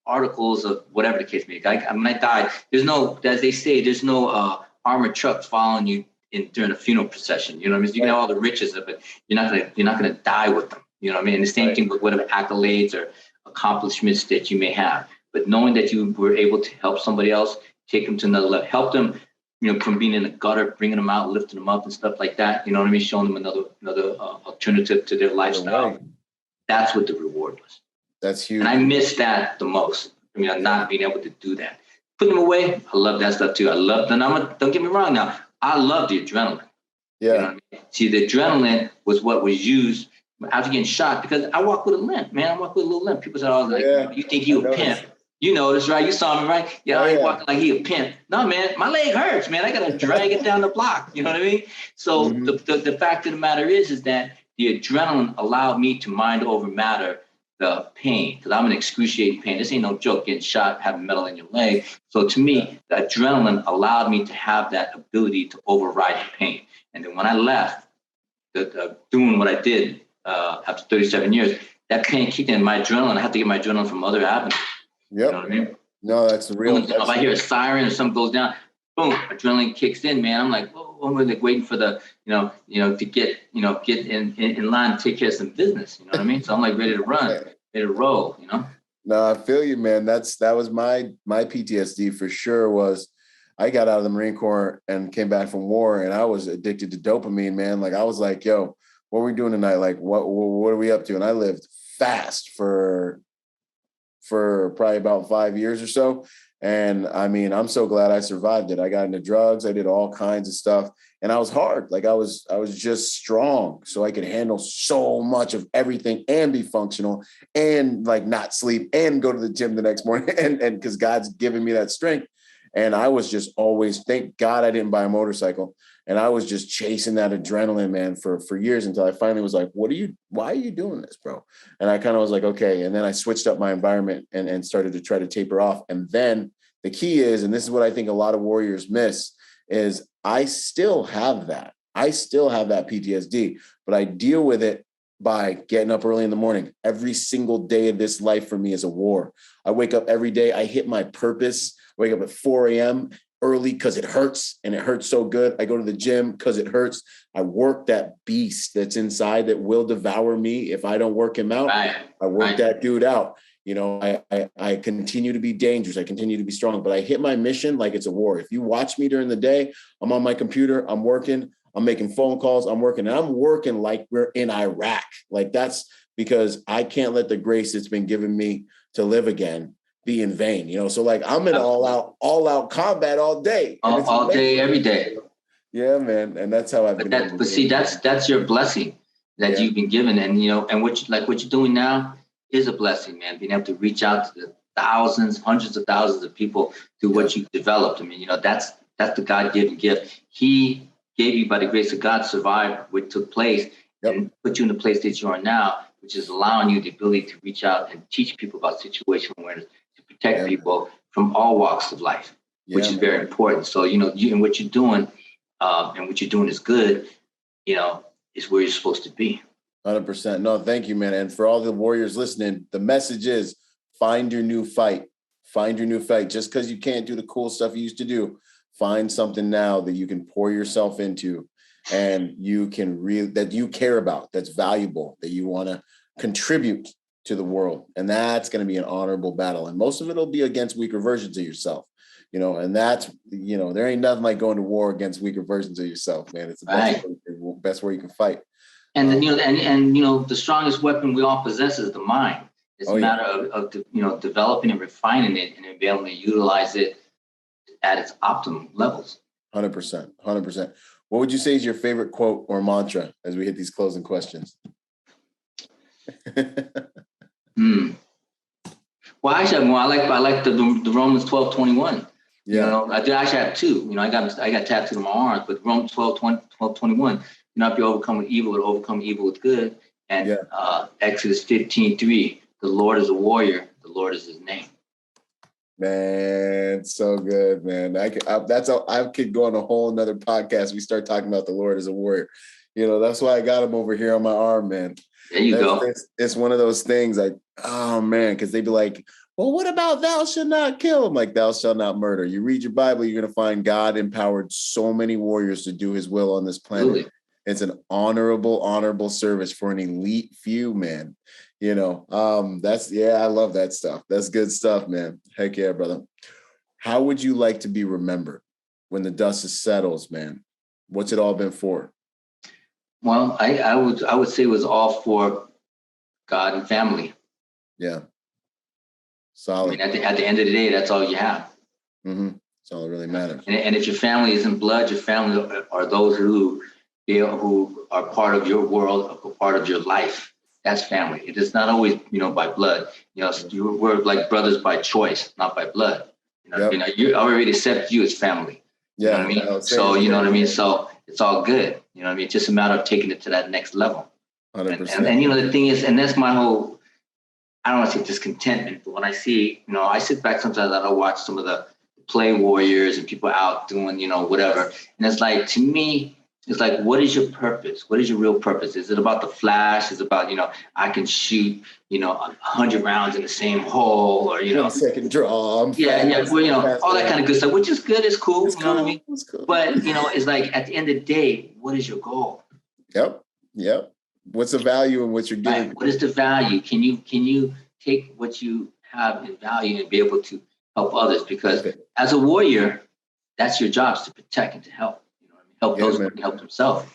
articles of whatever the case may be. When I died, there's no, as they say, there's no armored truck following you during a funeral procession. You know what I mean? You can have all the riches of it. You're not gonna die with them. You know what I mean? And the same thing with whatever accolades or accomplishments that you may have. But knowing that you were able to help somebody else, take them to another level, help them, from being in the gutter, bringing them out, lifting them up and stuff like that. You know what I mean? Showing them another alternative to their lifestyle. That's what the reward was. That's huge. And I miss that the most. I mean, not being able to do that. Putting them away, I love that stuff too. I love the don't get me wrong now. I love the adrenaline. Yeah. You know what I mean? See, the adrenaline was what was used after getting shot, because I walk with a limp, man. I walk with a little limp. People said, "Oh, like, you think you a pimp?" You know this, right? You saw me, right? Yeah, I ain't walking like he a pimp. No, man, my leg hurts, man. I gotta drag it down the block. You know what I mean? So the fact of the matter is that the adrenaline allowed me to mind over matter the pain, because I'm in excruciating pain. This ain't no joke, getting shot, having metal in your leg. So to me, the adrenaline allowed me to have that ability to override the pain. And then when I left, doing what I did after 37 years, that pain kicked in. My adrenaline, I have to get my adrenaline from other avenues. Yep. You know what I mean? No, that's the real. If I hear a siren or something goes down, boom, adrenaline kicks in, man. I'm like, whoa, I'm like waiting for the, to get in line to take care of some business. You know what I mean? So I'm like ready to run, ready to roll. No, I feel you, man. That was my PTSD for sure. Was I got out of the Marine Corps and came back from war, and I was addicted to dopamine, man. Like I was like, yo, what are we doing tonight? Like, what are we up to? And I lived fast for probably about 5 years or so. And I mean, I'm so glad I survived it. I got into drugs. I did all kinds of stuff, and I was hard. Like I was just strong, so I could handle so much of everything and be functional and like not sleep and go to the gym the next morning. And because God's given me that strength. And I was just always, thank God I didn't buy a motorcycle. And I was just chasing that adrenaline, man, for years, until I finally was like, why are you doing this, bro? And I kind of was like, okay. And then I switched up my environment and started to try to taper off. And then the key is, and this is what I think a lot of warriors miss, is I still have that. I still have that PTSD, but I deal with it by getting up early in the morning. Every single day of this life for me is a war. I wake up every day. I hit my purpose. Wake up at 4 a.m. early because it hurts, and it hurts so good. I go to the gym because it hurts. I work that beast that's inside that will devour me if I don't work him out. Right. I work that dude out. I continue to be dangerous. I continue to be strong, but I hit my mission like it's a war. If you watch me during the day, I'm on my computer, I'm working, I'm making phone calls, I'm working, and I'm working like we're in Iraq. Like that's because I can't let the grace that's been given me to live again be in vain, So like I'm in all out combat all day. All day, every day. Yeah, man. And that's how I've been. But see, that's your blessing that you've been given. And, and what you're doing now is a blessing, man. Being able to reach out to the thousands, hundreds of thousands of people through what you've developed. I mean, that's the God-given gift. He gave you, by the grace of God, survive what took place and put you in the place that you are now, which is allowing you the ability to reach out and teach people about situational awareness, protect people from all walks of life, which is very important. So, and what you're doing, and what you're doing is good, is where you're supposed to be. 100%. No, thank you, man. And for all the warriors listening, the message is find your new fight. Find your new fight. Just because you can't do the cool stuff you used to do, find something now that you can pour yourself into and you can that you care about, that's valuable, that you want to contribute to the world. And that's going to be an honorable battle. And most of it will be against weaker versions of yourself, and that's, there ain't nothing like going to war against weaker versions of yourself, man. It's the best way you can fight. And then, the strongest weapon we all possess is the mind. It's a matter of developing and refining it and being able to utilize it at its optimum levels. 100%. 100%. What would you say is your favorite quote or mantra as we hit these closing questions? Well, actually, I like the Romans 12:21. Yeah. I do actually have two. I got tattooed on my arms, but Romans 12:21. Not be overcome with evil, but overcome evil with good. And Exodus 15:3. The Lord is a warrior. The Lord is His name. Man, so good, man. I could go on a whole nother podcast. We start talking about the Lord as a warrior. That's why I got him over here on my arm, man. There you go. It's one of those things because they'd be like, well, what about thou shalt not kill? I'm like, thou shalt not murder. You read your Bible, you're going to find God empowered so many warriors to do His will on this planet. Absolutely. It's an honorable service for an elite few, man. I love that stuff. That's good stuff, man. Heck yeah, brother. How would you like to be remembered when the dust settles, man? What's it all been for? Well, I would say it was all for God and family. Yeah. Solid. I mean, at the end of the day, that's all you have. Mm-hmm. That's all that really matters. And if your family isn't blood, your family are those who are part of your world, a part of your life. That's family. It is not always, by blood. We're like brothers by choice, not by blood. You already accept you as family. Yeah. You know what I mean? So, you know what I mean? So it's all good. You know what I mean? It's just a matter of taking it to that next level. 100%. And the thing is, and that's my whole, I don't want to say discontentment, but when I see, I sit back sometimes and I watch some of the play warriors and people out doing, whatever. And it's like, to me, it's like, what is your purpose? What is your real purpose? Is it about the flash? Is it about, I can shoot, 100 rounds in the same hole, or, second draw. All that kind of good stuff, which is good. It's cool. It's you know what I mean? It's cool. But, it's like, at the end of the day, what is your goal? Yep. What's the value in what you're doing? Right. What is the value? Can you take what you have in value and be able to help others? Because as a warrior, that's your job, is to protect and to help. Help those who can help themselves.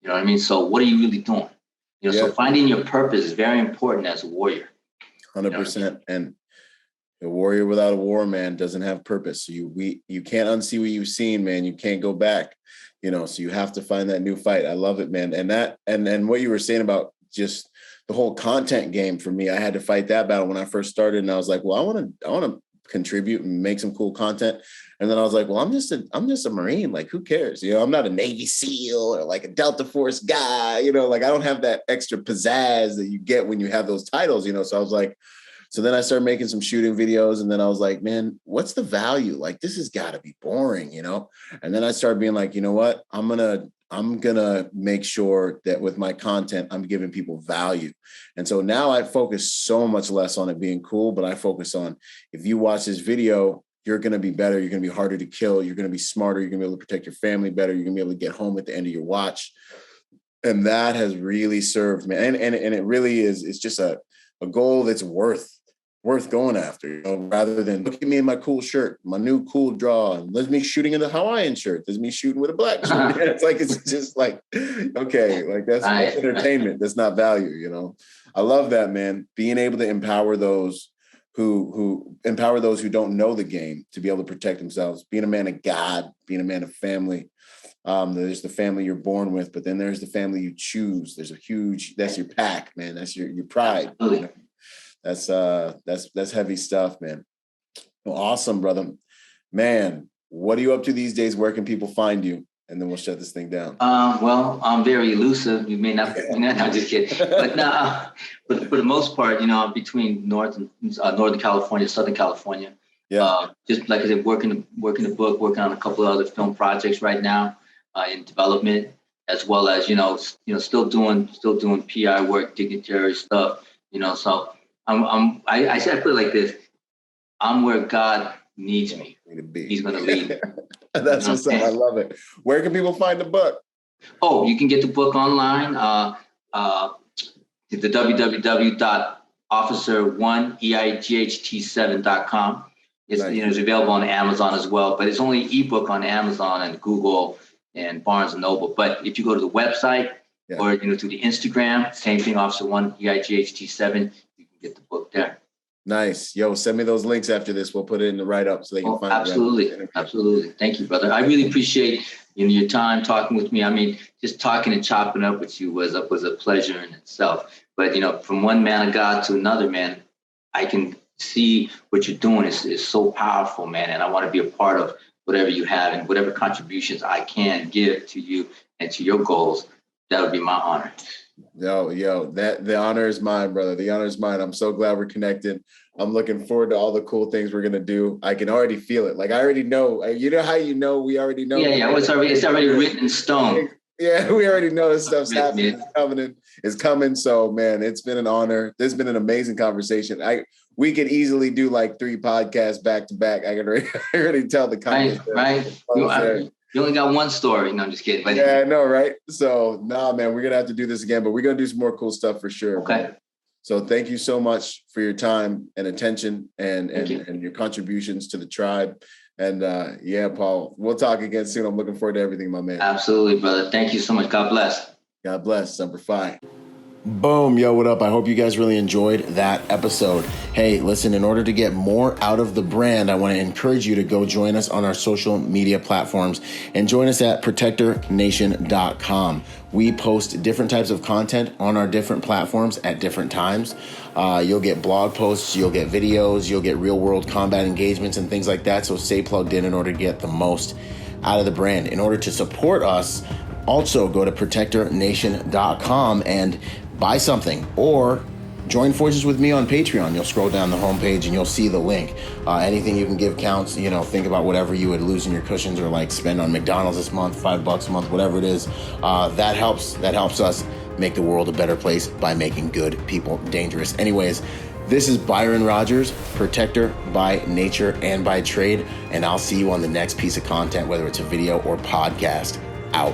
You know what I mean? So what are you really doing? So finding your purpose is very important as a warrior. 100%. And a warrior without a war, man, doesn't have purpose. So you can't unsee what you've seen, man. You can't go back. So you have to find that new fight. I love it, man. And that and what you were saying about just the whole content game, for me, I had to fight that battle when I first started, and I was like, well, I want to contribute and make some cool content. And then I was like, well, I'm just a Marine. Like, who cares? I'm not a Navy SEAL or like a Delta Force guy. Like, I don't have that extra pizzazz that you get when you have those titles. So I was like, so then I started making some shooting videos, and then I was like, man, what's the value? Like, this has got to be boring, And then I started being like, you know what? I'm gonna make sure that with my content, I'm giving people value. And so now I focus so much less on it being cool, but I focus on, if you watch this video, you're going to be better. You're going to be harder to kill. You're going to be smarter. You're going to be able to protect your family better. You're going to be able to get home at the end of your watch. And that has really served me. And it really is, it's just a goal that's worth going after, rather than look at me in my cool shirt, my new cool draw, and there's me shooting in the Hawaiian shirt. There's me shooting with a black shirt. It's just like, okay, like that's entertainment. That's not value, I love that, man. Being able to empower those who don't know the game to be able to protect themselves, being a man of God, being a man of family. There's the family you're born with, but then there's the family you choose. That's your pack, man. That's your pride. That's heavy stuff, man. Well, awesome, brother. Man, what are you up to these days? Where can people find you? And then we'll shut this thing down. Well, I'm very elusive. You may not. I'm just kidding. But but for the most part, between Northern California, Southern California. Yeah. Just like I said, working the book, working on a couple of other film projects right now in development, as well as still doing PI work, dignitary stuff. So I said, I put it like this: I'm where God needs me. He's going to lead me. That's what's up. I love it. Where can people find the book? Oh, you can get the book online. The www.officer1EIGHT7.com. It's nice. It's available on Amazon as well, but it's only ebook on Amazon and Google and Barnes and Noble. But if you go to the website or to the Instagram, same thing, Officer1EIGHT7, you can get the book there. Nice. Yo, send me those links after this. We'll put it in the write-up so they can find it. Absolutely. Thank you, brother. I really appreciate your time talking with me. I mean, just talking and chopping up with you was a pleasure in itself. But, from one man of God to another man, I can see what you're doing is so powerful, man. And I want to be a part of whatever you have and whatever contributions I can give to you and to your goals. That would be my honor. Yo, that the honor is mine, brother. The honor is mine. I'm so glad we're connected. I'm looking forward to all the cool things we're gonna do. I can already feel it. Like I already know. You know how we already know. Yeah. It's already written in stone. Yeah, we already know this stuff's happening. It's coming. So, man, it's been an honor. This has been an amazing conversation. We could easily do like 3 podcasts back to back. I can already tell the content. Right. You only got one story. No, I'm just kidding. But yeah, I know, right? So, man, we're going to have to do this again, but we're going to do some more cool stuff for sure. Okay. Man. So thank you so much for your time and attention and your contributions to the tribe. And Paul, we'll talk again soon. I'm looking forward to everything, my man. Absolutely, brother. Thank you so much. God bless. God bless. Semper Fi. Boom. Yo, what up? I hope you guys really enjoyed that episode. Hey, listen, in order to get more out of the brand, I want to encourage you to go join us on our social media platforms and join us at protectornation.com. We post different types of content on our different platforms at different times. You'll get blog posts, you'll get videos, you'll get real world combat engagements and things like that. So stay plugged in order to get the most out of the brand. In order to support us, also go to protectornation.com and buy something or join forces with me on Patreon. You'll scroll down the homepage and you'll see the link. Anything you can give counts. Think about whatever you would lose in your cushions or like spend on McDonald's this month, $5 a month, whatever it is. That helps us make the world a better place by making good people dangerous. Anyways, this is Byron Rodgers, protector by nature and by trade, and I'll see you on the next piece of content, whether it's a video or podcast. Out.